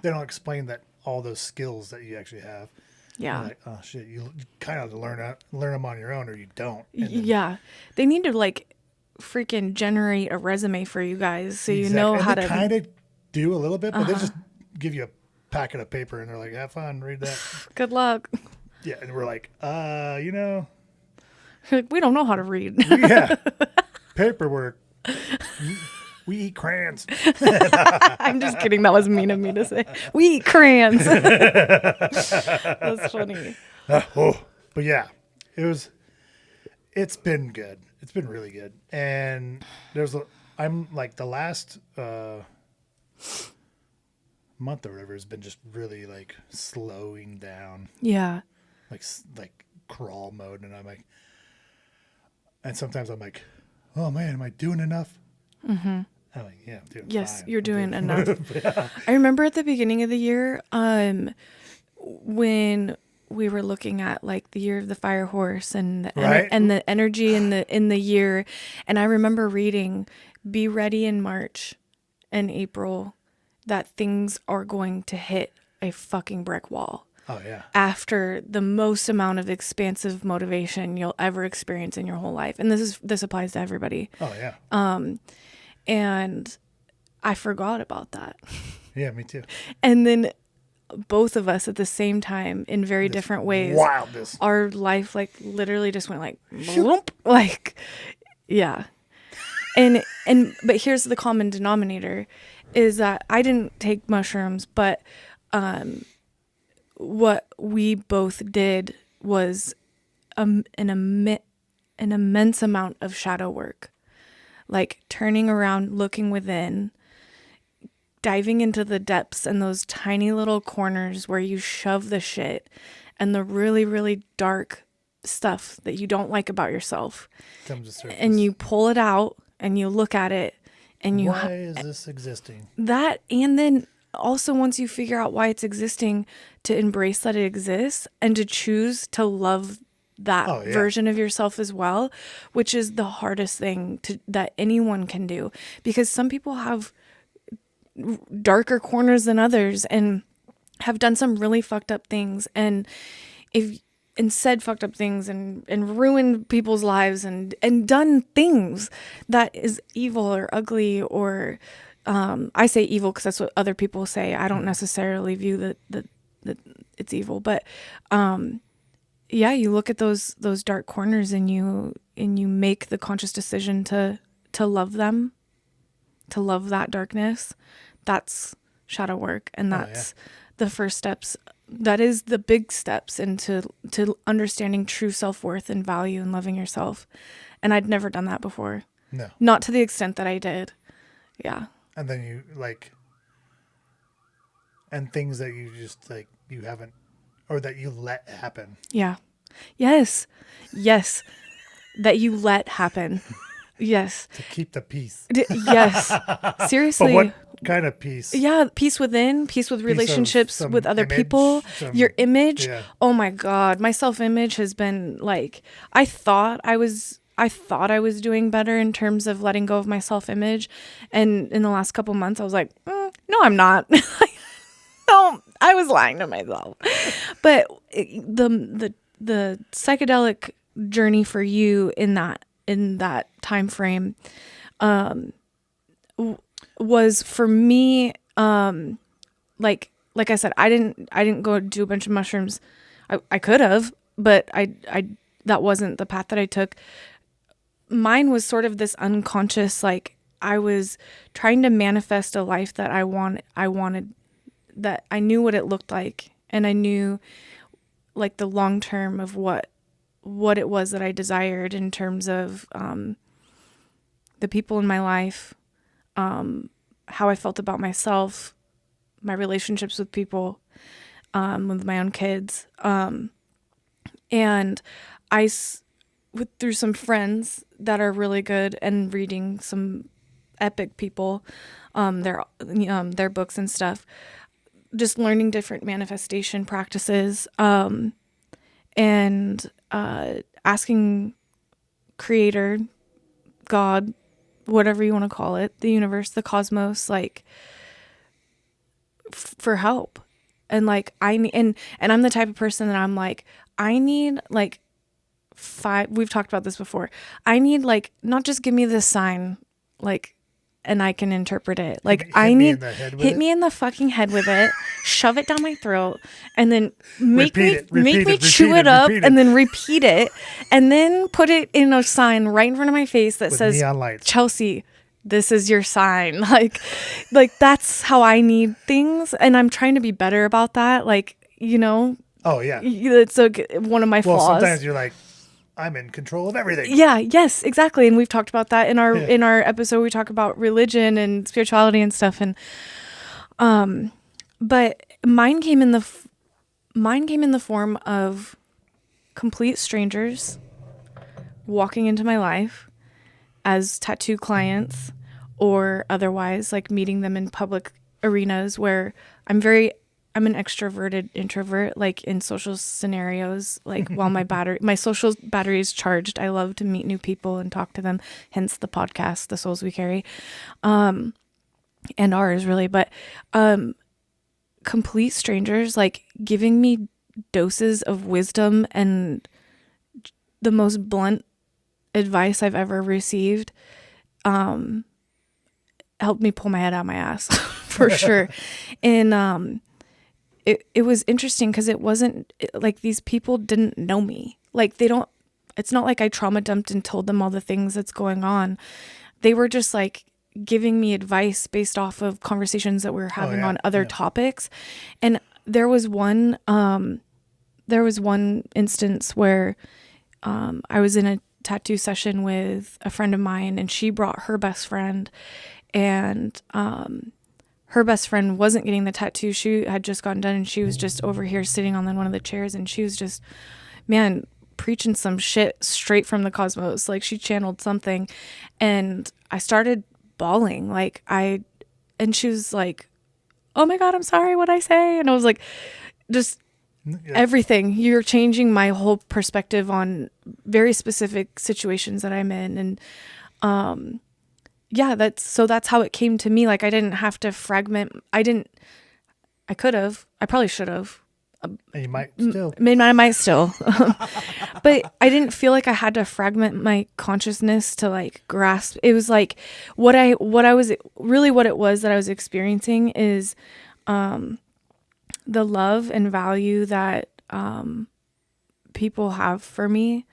They don't explain that all those skills that you actually have. Yeah. Like, oh shit, you kind of learn them on your own, or you don't. Yeah, they need to like freaking generate a resume for you guys so you know how to. Kind of do a little bit, but they just give you a packet of paper and they're like, "Have fun, read that." Good luck. Yeah, and we're like, Like, we don't know how to read. Yeah, paperwork. We eat crayons. I'm just kidding. That was mean of me to say. We eat crayons. That's funny. But yeah, it's been good. It's been really good. And I'm like the last month or whatever has been just really like slowing down. Yeah. Like crawl mode. And sometimes I'm like, oh man, am I doing enough? Mm-hmm. I'm like, yeah, I'm doing yes, fine. You're doing enough. I remember at the beginning of the year, when we were looking at like the year of the fire horse and the energy in the year, and I remember reading, be ready in March and April that things are going to hit a fucking brick wall. Oh yeah. After the most amount of expansive motivation you'll ever experience in your whole life, and this applies to everybody. Oh yeah. And I forgot about that. Yeah, me too. And then both of us at the same time in very different ways. Wildness. Our life like literally just went like bloop, like yeah. And but here's the common denominator is that I didn't take mushrooms, but what we both did was an immense amount of shadow work, like turning around, looking within, diving into the depths and those tiny little corners where you shove the shit and the really, really dark stuff that you don't like about yourself. Comes to surface. And you pull it out and you look at it and you why is this existing? That, and then also once you figure out why it's existing, to embrace that it exists and to choose to love that version of yourself as well, which is the hardest thing that anyone can do, because some people have darker corners than others and have done some really fucked up things and said fucked up things and ruined people's lives and done things that is evil or ugly or I say evil because that's what other people say. I don't necessarily view that it's evil, but you look at those dark corners and you make the conscious decision to love them, to love that darkness. That's shadow work, and that's the first steps. That is the big steps into understanding true self-worth and value and loving yourself. And I'd never done that before. No. Not to the extent that I did. Yeah. And then you and things that you just you haven't, or that you let happen. Yeah. Yes. Yes. That you let happen. Yes. To keep the peace. Yes. Seriously. But what kind of peace? Yeah. Peace within, peace with relationships with other people, your image. Yeah. Oh my God. My self-image has been I thought I was doing better in terms of letting go of my self-image. And in the last couple months, I was like, no, I'm not. No, I was lying to myself. But the psychedelic journey for you in that time frame was for me like I said, I didn't go do a bunch of mushrooms. I could have, but I that wasn't the path that I took. Mine was sort of this unconscious, I was trying to manifest a life that I wanted, that I knew what it looked like, and I knew the long term of what it was that I desired in terms of the people in my life, how I felt about myself, my relationships with people, with my own kids. And I, through some friends that are really good and reading some epic people, their books and stuff, just learning different manifestation practices, and asking Creator, God, whatever you want to call it, the universe, the cosmos, for help. And and I'm the type of person that I'm I need we've talked about this before. I need not just give me this sign, and I can interpret it. Hit me in the fucking head with it, shove it down my throat, and then make me chew it up, and then repeat it, and then put it in a sign right in front of my face that says, Chelsea, this is your sign. That's how I need things, and I'm trying to be better about that. Oh yeah, it's one of my flaws. Well, sometimes you're I'm in control of everything. Yeah, yes, exactly. And we've talked about that in our episode. We talk about religion and spirituality and stuff. And but mine came in the form of complete strangers walking into my life as tattoo clients or otherwise, meeting them in public arenas where I'm an extroverted introvert, in social scenarios, while my social battery is charged. I love to meet new people and talk to them, hence the podcast, The Souls We Carry, and ours really, but, complete strangers, giving me doses of wisdom and the most blunt advice I've ever received, helped me pull my head out of my ass for sure. And, it was interesting because it wasn't these people didn't know me. It's not like I trauma dumped and told them all the things that's going on. They were just giving me advice based off of conversations that we were having on other topics. And there was one instance where I was in a tattoo session with a friend of mine, and she brought her best friend, and her best friend wasn't getting the tattoo. She had just gotten done, and she was just over here sitting on one of the chairs, and she was just, man, preaching some shit straight from the cosmos. Like, she channeled something, and I started bawling. And she was like, "Oh my God, I'm sorry, what'd I say?" And I was like, just everything. You're changing my whole perspective on very specific situations that I'm in. And that's how it came to me. Like, I didn't have to fragment. I could have. I probably should have. And you might still. I might still. But I didn't feel like I had to fragment my consciousness to like grasp. It was like what it was that I was experiencing is the love and value that people have for me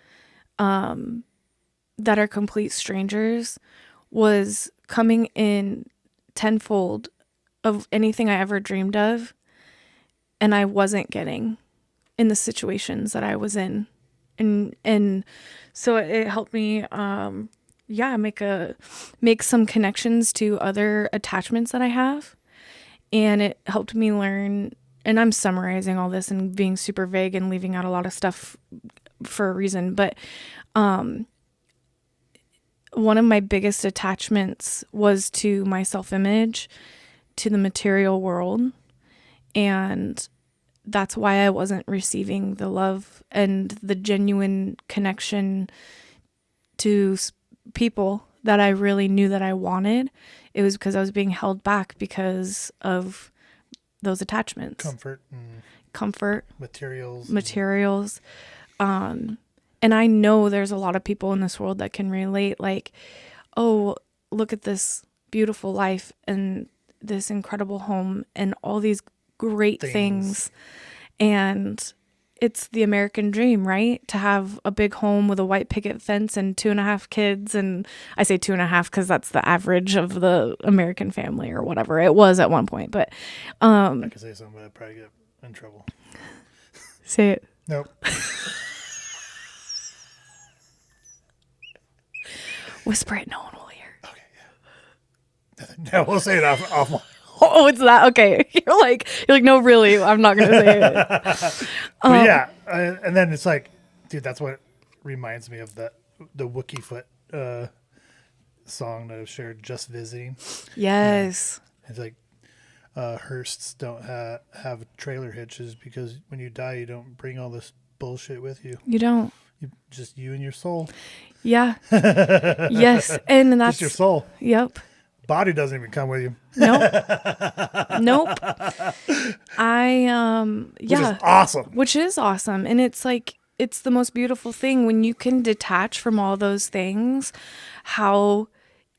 that are complete strangers was coming in tenfold of anything I ever dreamed of, and I wasn't getting in the situations that I was in. And so it helped me make some connections to other attachments that I have. And it helped me learn, and I'm summarizing all this and being super vague and leaving out a lot of stuff for a reason, but one of my biggest attachments was to my self-image, to the material world. And that's why I wasn't receiving the love and the genuine connection to people that I really knew that I wanted. It was because I was being held back because of those attachments. Comfort. Materials. And I know there's a lot of people in this world that can relate, like, oh, look at this beautiful life and this incredible home and all these great things. And it's the American dream, right? To have a big home with a white picket fence and 2.5 kids. And I say 2.5 because that's the average of the American family or whatever it was at one point. But I could say something, but I'd probably get in trouble. Say it. Nope. Whisper it, no one will hear. Okay, yeah. We'll say it off. Oh, it's that. Okay. You're like, no, really, I'm not going to say it. But yeah. And then it's like, dude, that's what reminds me of the Wookiee Foot song that I've shared, Just Visiting. Yes. It's like, hearses don't have trailer hitches because when you die, you don't bring all this bullshit with you. You don't. Just you and your soul. Yeah. Yes. And that's just your soul. Yep. Body doesn't even come with you. Nope. Which is awesome. Which is awesome. And it's like, it's the most beautiful thing when you can detach from all those things, how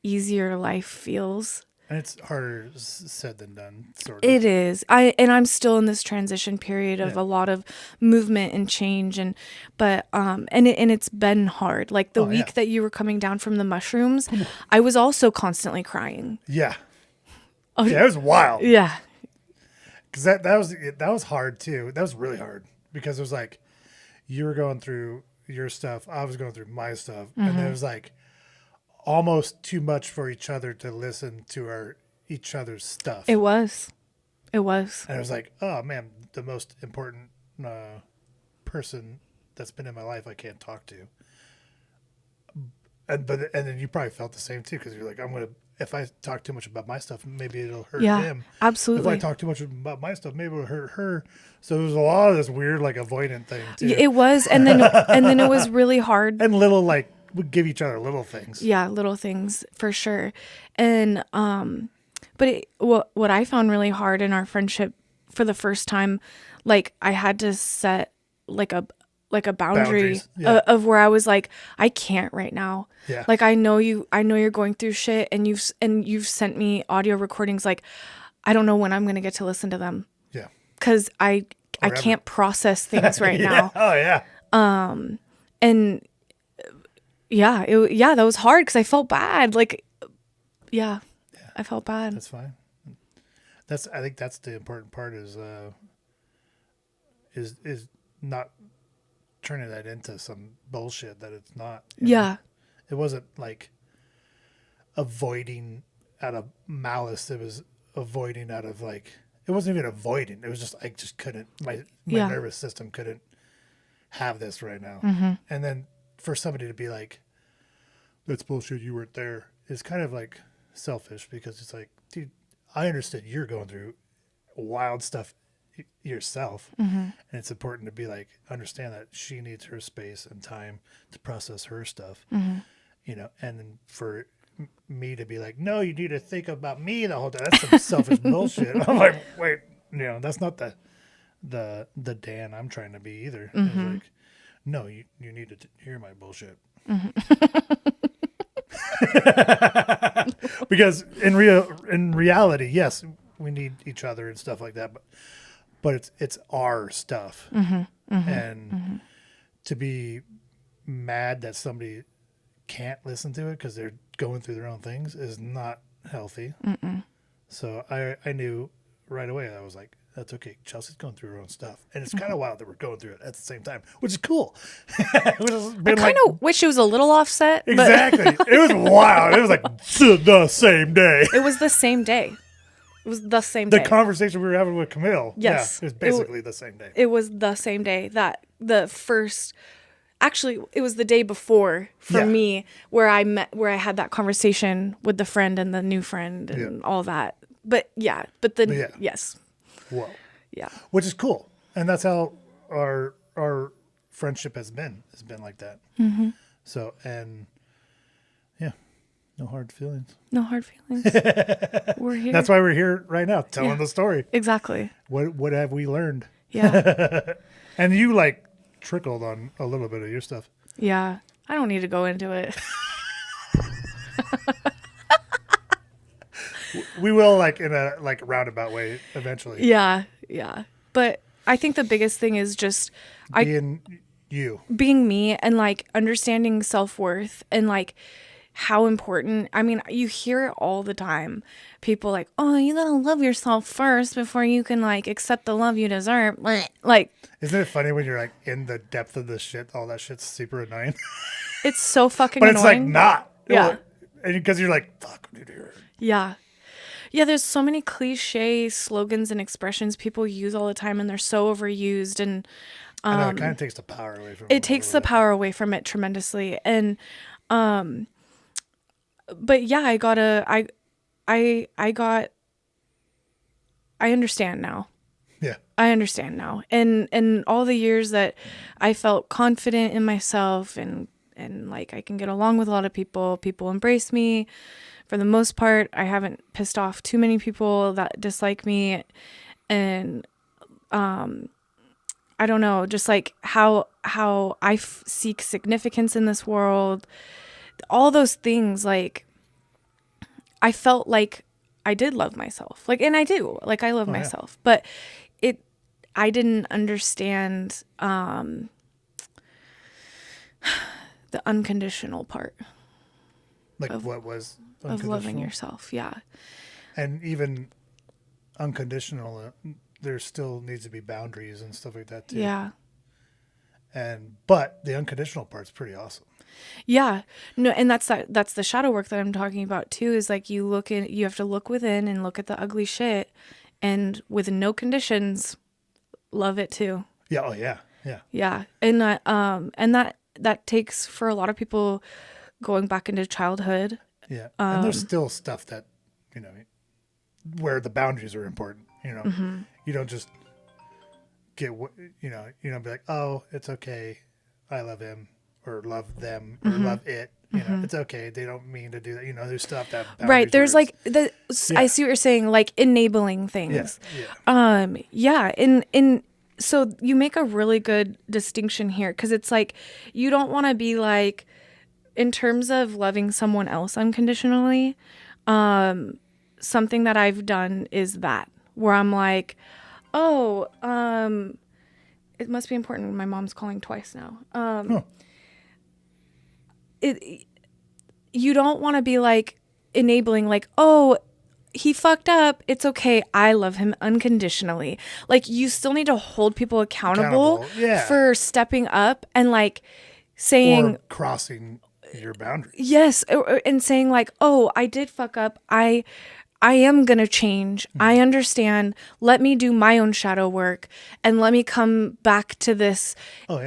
easier life feels. And it's harder said than done, sort of. It is. I'm still in this transition period of a lot of movement and change, and it's been hard. Like the week that you were coming down from the mushrooms, I was also constantly crying. Yeah. Oh, yeah, it was wild. Yeah. Because that was hard too. That was really hard because it was like you were going through your stuff, I was going through my stuff, and then it was like almost too much for each other to listen to each other's stuff. It was. And it was like, oh man, the most important person that's been in my life I can't talk to. And then you probably felt the same too, because you're like, if I talk too much about my stuff, maybe it'll hurt him. Absolutely. If I talk too much about my stuff, maybe it'll hurt her. So there was a lot of this weird like avoidant thing too. It was, and then it was really hard. And little like we give each other little things. Yeah, little things for sure. And but what I found really hard in our friendship for the first time, like I had to set like a boundary of where I was like, I can't right now. Yeah. Like I know you're going through shit, and you've sent me audio recordings. Like I don't know when I'm gonna get to listen to them. Yeah. Because I can't process things right now. Oh yeah. And that was hard because I felt bad. Like, yeah, I felt bad. That's fine. I think that's the important part is not turning that into some bullshit that it's not. Yeah. It wasn't like avoiding out of malice. It was avoiding out of like, it wasn't even avoiding. It was just, I just couldn't, my nervous system couldn't have this right now. Mm-hmm. And then for somebody to be like, that's bullshit, you weren't there, is kind of like selfish, because it's like, dude, I understood you're going through wild stuff yourself. Mm-hmm. And it's important to be like, understand that she needs her space and time to process her stuff, Mm-hmm. you know, and then for me to be like, no, you need to think about me the whole time. That's some selfish bullshit. I'm like, wait, you know, that's not the Dan I'm trying to be either. Mm-hmm. It's like, no, you need to hear my bullshit. Mm-hmm. Because in reality, yes, we need each other and stuff like that, but it's our stuff. Mm-hmm. Mm-hmm. And mm-hmm. to be mad that somebody can't listen to it because they're going through their own things is not healthy. Mm-mm. So I knew right away. I was like, that's okay. Chelsea's going through her own stuff. And it's kind of wild that we're going through it at the same time, which is cool. I kind of wish it was a little offset. Exactly. It was wild. It was like the same day. It was the same day. It was the same The day. conversation we were having with Camille. Yes. Yeah, it was basically the same day. It was the same day that the first... Actually, it was the day before for me where I had that conversation with the friend and the new friend and all that. But yes. Whoa. Yeah. Which is cool. And that's how our friendship has been like that. Mm-hmm. So, and yeah, no hard feelings. No hard feelings. We're here. That's why we're here right now, telling the story. Exactly. What have we learned? Yeah. And you like trickled on a little bit of your stuff. Yeah. I don't need to go into it. We will, like, in a like roundabout way eventually. Yeah. Yeah. But I think the biggest thing is just being me and like understanding self-worth and like how important. I mean, you hear it all the time. People like, oh, you gotta love yourself first before you can like accept the love you deserve. Like, isn't it funny when you're like in the depth of the shit? All that shit's super annoying. It's so fucking but annoying. But it's like not. Yeah. And because you're like, fuck, I need to hear it. Yeah. Yeah, there's so many cliche slogans and expressions people use all the time, and they're so overused. And I know, it kind of takes the power away from it. It takes the power away from it tremendously. And but yeah, I understand now. Yeah. I understand now. And all the years that I felt confident in myself and like I can get along with a lot of people embrace me. For the most part, I haven't pissed off too many people that dislike me. And I don't know, just like how I seek significance in this world. All those things, like I felt like I did love myself. Like, and I do. Like I love myself. But I didn't understand the unconditional part. Like what was of loving yourself, yeah. And even unconditional, there still needs to be boundaries and stuff like that too. Yeah. But the unconditional part's pretty awesome. Yeah. No, and that's the shadow work that I'm talking about too, is like you have to look within and look at the ugly shit, and with no conditions, love it too. Yeah, oh yeah. Yeah. Yeah. And that takes, for a lot of people, going back into childhood. Yeah. And there's still stuff that, you know, where the boundaries are important, you know. Mm-hmm. You don't just get, you know, be like, oh, it's okay, I love him or love them or love it. You know, it's okay. They don't mean to do that. You know, there's stuff that boundaries. Right. There's like I see what you're saying, like enabling things. Yeah. Yeah. And so you make a really good distinction here, because it's like you don't want to be like, in terms of loving someone else unconditionally, something that I've done is that, where I'm like, oh, it must be important. My mom's calling twice now. You don't want to be like enabling, like, oh, he fucked up. It's okay. I love him unconditionally. Like, you still need to hold people accountable. Yeah. For stepping up and like saying, or crossing your boundaries. Yes, and saying like, "Oh, I did fuck up. I am going to change. I understand. Let me do my own shadow work and let me come back to this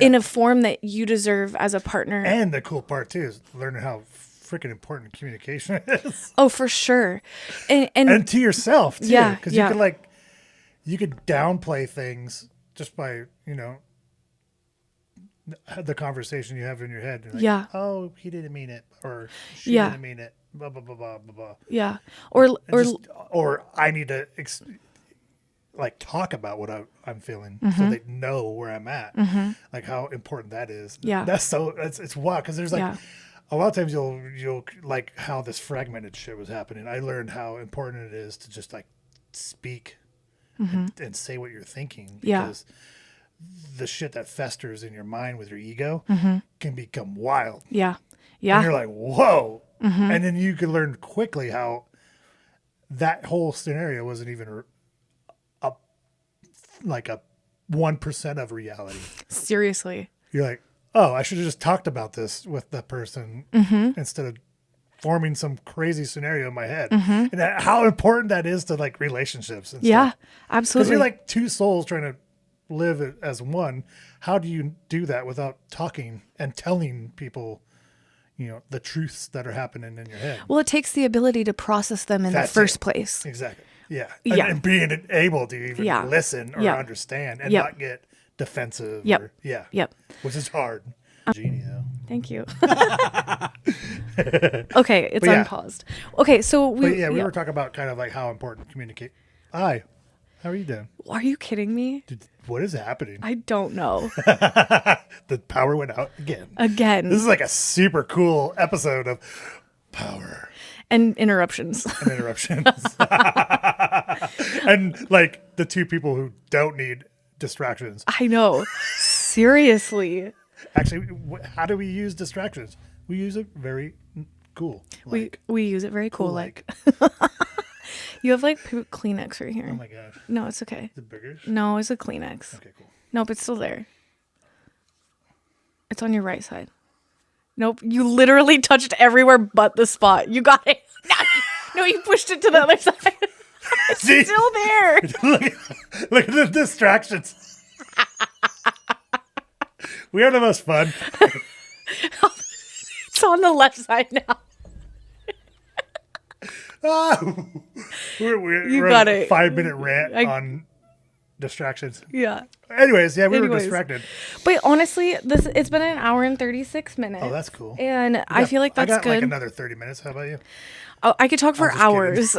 in a form that you deserve as a partner." And the cool part too is learning how freaking important communication is. Oh, for sure. And to yourself too. Yeah. Because Yeah. you could downplay things just by, you know, the conversation you have in your head. Like, Yeah. oh, he didn't mean it, or she Yeah. didn't mean it. Blah blah blah blah blah blah. Yeah. Or I need to like talk about what I'm feeling so they know where I'm at. Like how important that is. Yeah. It's wild because there's like Yeah. a lot of times you'll like how this fragmented shit was happening. I learned how important it is to just like speak and say what you're thinking, Yeah. because the shit that festers in your mind with your ego can become wild. Yeah. And Yeah. you're like, whoa. And then you can learn quickly how that whole scenario wasn't even a 1% of reality. Seriously. You're like, oh, I should have just talked about this with the person instead of forming some crazy scenario in my head. And how important that is to like relationships and Yeah. stuff. Absolutely. Because you're like two souls trying to live as one. How do you do that without talking and telling people, you know, the truths that are happening in your head? Well, it takes the ability to process them in That's the first it. place. Exactly. Yeah. Yeah. And being able to even listen or understand and not get defensive. Yep. Or, yeah. Yep. Which is hard. Genie, though. Thank you. Okay, it's yeah. unpaused. Okay, so We were talking about kind of like how important communicate. Hi. How are you doing? Are you kidding me? What is happening? I don't know. The power went out again. Again. This is like a super cool episode of power And interruptions. and interruptions. And like the two people who don't need distractions. I know. Seriously. Actually, how do we use distractions? We use it very cool. We use it very cool. Like you have like poop Kleenex right here. Oh my gosh. No, it's okay. The burgers? No, it's a Kleenex. Okay, cool. Nope, it's still there. It's on your right side. Nope, you literally touched everywhere but the spot. You got it. No, you pushed it to the other side. It's See? still there. Look at the distractions. We are the most fun. It's on the left side now. We're got on a it. 5-minute rant on distractions. Yeah. Anyways, yeah, we were distracted. But honestly, it's been an hour and 36 minutes. Oh, that's cool. And I feel like that's I got good. like another 30 minutes. How about you? Oh, I could talk for hours.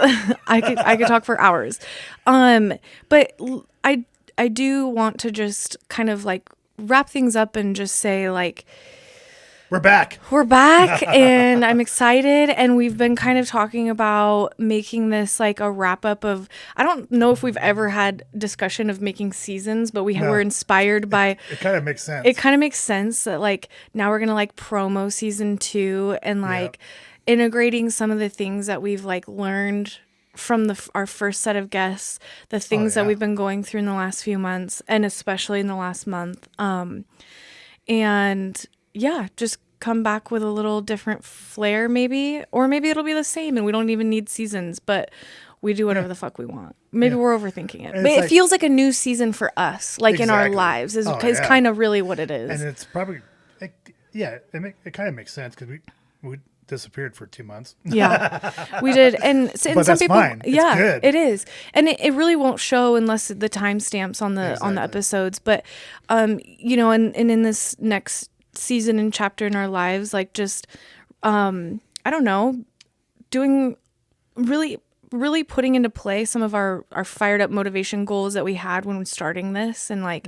I could talk for hours. But I do want to just kind of like wrap things up and just say like We're back. And I'm excited, and we've been kind of talking about making this like a wrap up of, I don't know if we've ever had discussion of making seasons, but were inspired by It kind of makes sense. It kind of makes sense that like now we're gonna like promo season 2 and like integrating some of the things that we've like learned from our first set of guests, the things that we've been going through in the last few months, and especially in the last month. And yeah, just come back with a little different flair maybe, or maybe it'll be the same and we don't even need seasons, but we do whatever the fuck we want. Maybe we're overthinking it. And But it's it feels like a new season for us, like in our lives is kind of really what it is. And it's probably, it kind of makes sense because we disappeared for 2 months. Yeah, we did. And But some that's people, fine. It's good. it is. And it really won't show unless the timestamps on the episodes. But, you know, and in this next season and chapter in our lives, like just, I don't know, doing really putting into play some of our fired up motivation goals that we had when starting this, and like,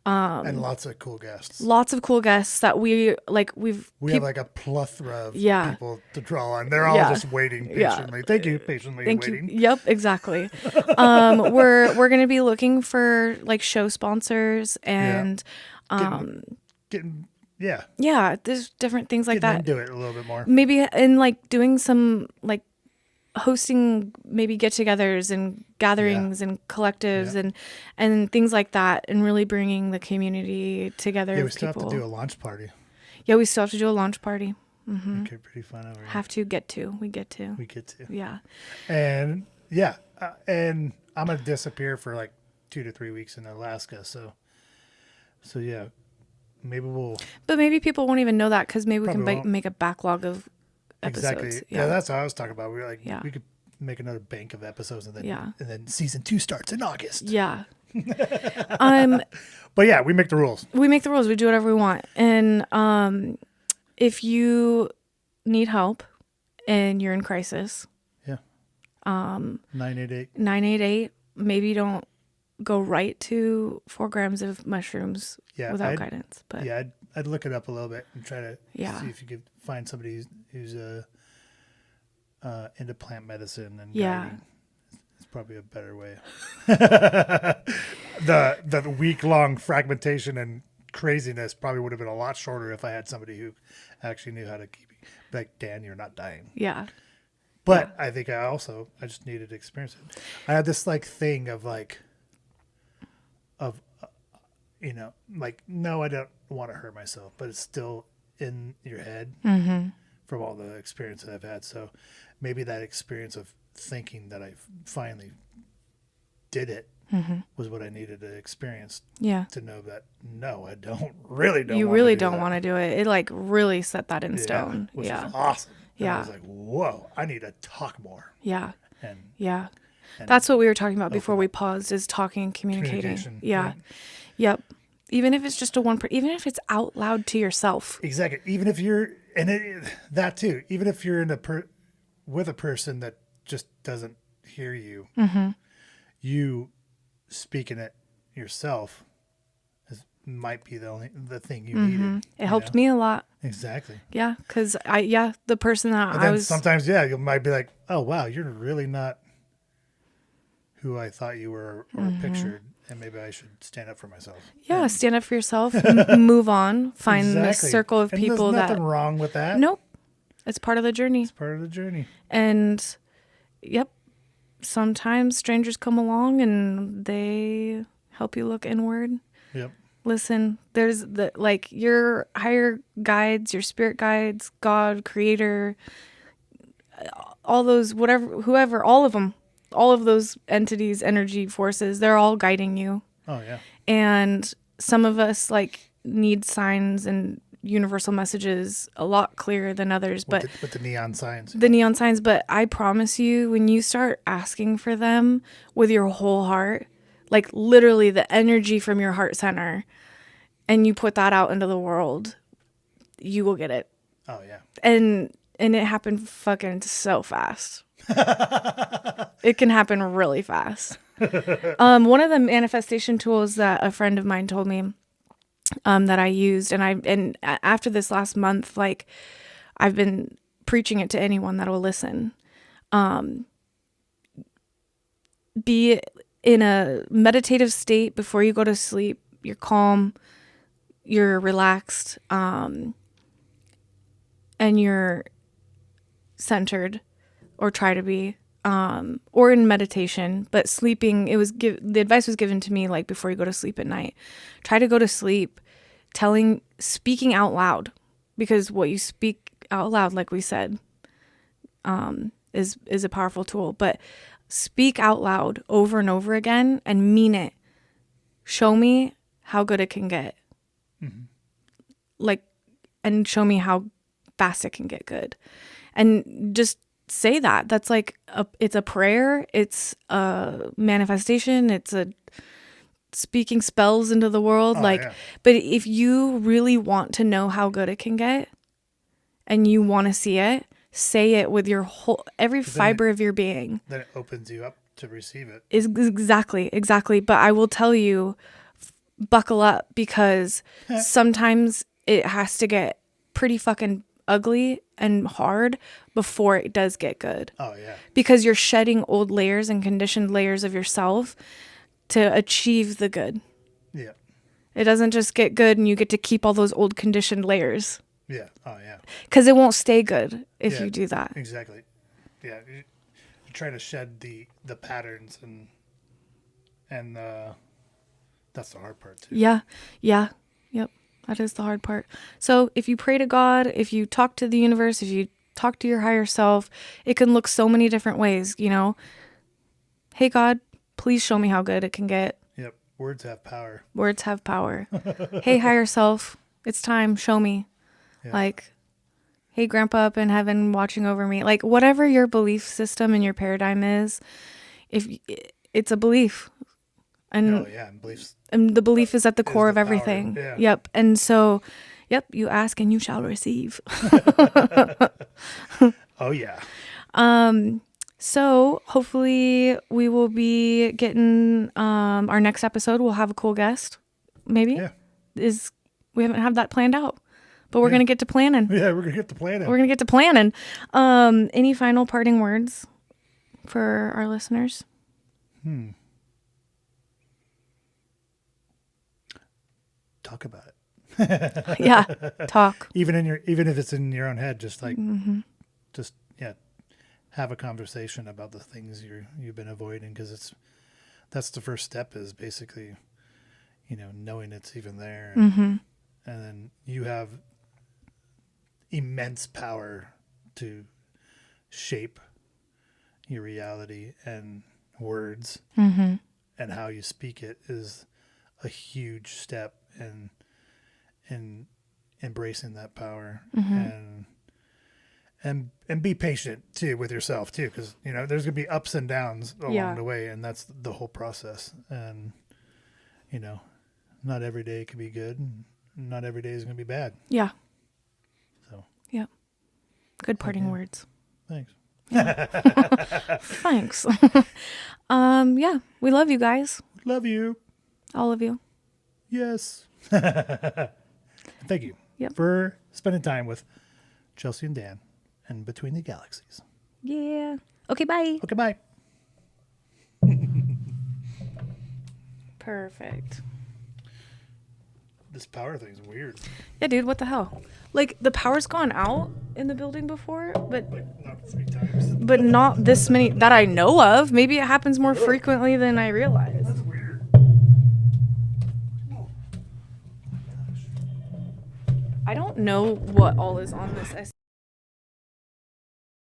and lots of cool guests. That we have like a plethora of people to draw on. They're all just waiting patiently. Thank you, patiently waiting. Yep, exactly. We're going to be looking for like show sponsors and getting there's different things like that. Into it a little bit more. Maybe and like doing some like hosting maybe get-togethers and gatherings and collectives and things like that, and really bringing the community together. Yeah, we still have to do a launch party. Yeah, we still have to do a launch party. Mm-hmm. Okay, pretty fun over here. We get to. Yeah. And and I'm gonna disappear for like 2 to 3 weeks in Alaska. So yeah, maybe we'll. But maybe people won't even know that, because maybe we can make a backlog of episodes. Exactly. Yeah, that's what I was talking about. We were like, we could make another bank of episodes, and then season 2 starts in August. Yeah. But yeah, we make the rules. We make the rules. We do whatever we want. And if you need help and you're in crisis, 988. Maybe don't go right to 4 grams of mushrooms without guidance. But yeah, I'd look it up a little bit and try to see if you could find somebody who's into plant medicine and guiding. It's probably a better way. The week-long fragmentation and craziness probably would have been a lot shorter if I had somebody who actually knew how to keep like, Dan, you're not dying. Yeah. But I think I just needed to experience it. I had this like thing of like, no, I don't want to hurt myself, but it's still in your head from all the experience that I've had. So maybe that experience of thinking that I finally did it was what I needed to experience. Yeah. To know that, no, I really don't. You really don't want to do it. It like really set that in stone. Which is awesome. And yeah. I was like, whoa, I need to talk more. Yeah. And that's what we were talking about before we paused, is talking and communicating. Yeah. Right. Yep. Even if it's just even if it's out loud to yourself. Exactly. Even if you're, that too, even if you're with a person that just doesn't hear you, you speaking it yourself might be the thing you needed. It helped me a lot. Exactly. Yeah. Cause the person that I was sometimes, you might be like, oh wow, you're really not who I thought you were or pictured. And maybe I should stand up for myself. Yeah, stand up for yourself. Move on. Find the circle of people there's nothing wrong with that. Nope. It's part of the journey. It's part of the journey. And, sometimes strangers come along and they help you look inward. Yep. Listen, there's your higher guides, your spirit guides, God, Creator, all those, whoever, all of them. All of those entities, energy forces, they're all guiding you. Oh, yeah. And some of us need signs and universal messages a lot clearer than others. But with the neon signs. The neon signs. But I promise you, when you start asking for them with your whole heart, like literally the energy from your heart center, and you put that out into the world, you will get it. Oh, yeah. And it happened fucking so fast. It can happen really fast. One of the manifestation tools that a friend of mine told me that I used, and after this last month, I've been preaching it to anyone that will listen. Be in a meditative state before you go to sleep. You're calm, you're relaxed, and you're centered. Or try to be, or in meditation, but sleeping, the advice was given to me before you go to sleep at night. Try to go to sleep speaking out loud, because what you speak out loud, like we said, is a powerful tool. But speak out loud over and over again and mean it. Show me how good it can get. And show me how fast it can get good. And just say that. That's it's a prayer. It's a manifestation. It's a speaking spells into the world. But if you really want to know how good it can get and you want to see it, say it with your every fiber of your being. Then it opens you up to receive it. Exactly. But I will tell you, buckle up, because sometimes it has to get pretty fucking ugly and hard before it does get good. Oh, yeah. Because you're shedding old layers and conditioned layers of yourself to achieve the good. Yeah. It doesn't just get good and you get to keep all those old conditioned layers. Yeah. Oh, yeah. Because it won't stay good if you do that. Exactly. Yeah. try to shed the patterns and that's the hard part too. Yeah. Yep. That is the hard part. So if you pray to God, if you talk to the universe, if you talk to your higher self, it can look so many different ways, you know. Hey God, please show me how good it can get. Yep. Words have power. Words have power. Hey higher self, it's time, show me. Yeah. Like, hey grandpa up in heaven watching over me. Like whatever your belief system and your paradigm is, if it's a belief. And beliefs. And the belief is at the core of power. everything. Yeah. Yep. And so, you ask and you shall receive. Oh yeah. So hopefully we will be getting our next episode. We'll have a cool guest. Maybe. Yeah. We haven't had that planned out, but we're gonna get to planning. Yeah, we're gonna get to planning. We're gonna get to planning. Any final parting words for our listeners? Talk about it. Yeah, talk. Even if it's in your own head, just like have a conversation about the things you've been avoiding, because that's the first step, is basically, knowing it's even there, and then you have immense power to shape your reality, and words and how you speak it is a huge step in embracing that power, and be patient too with yourself too, because there's gonna be ups and downs along the way, and that's the whole process. And not every day can be good, and not every day is gonna be bad. Yeah. So yeah, good parting words. Thanks. Yeah. Thanks. Yeah, we love you guys. Love you. All of you. Yes. Thank you for spending time with Chelsea and Dan and Between the Galaxies. Yeah. Okay, bye. Okay, bye. Perfect. This power thing's weird. Yeah, dude, what the hell? Like, the power's gone out in the building before, but Not 3 times. but not this many that I know of. Maybe it happens more frequently than I realize. That's weird. I don't know what all is on this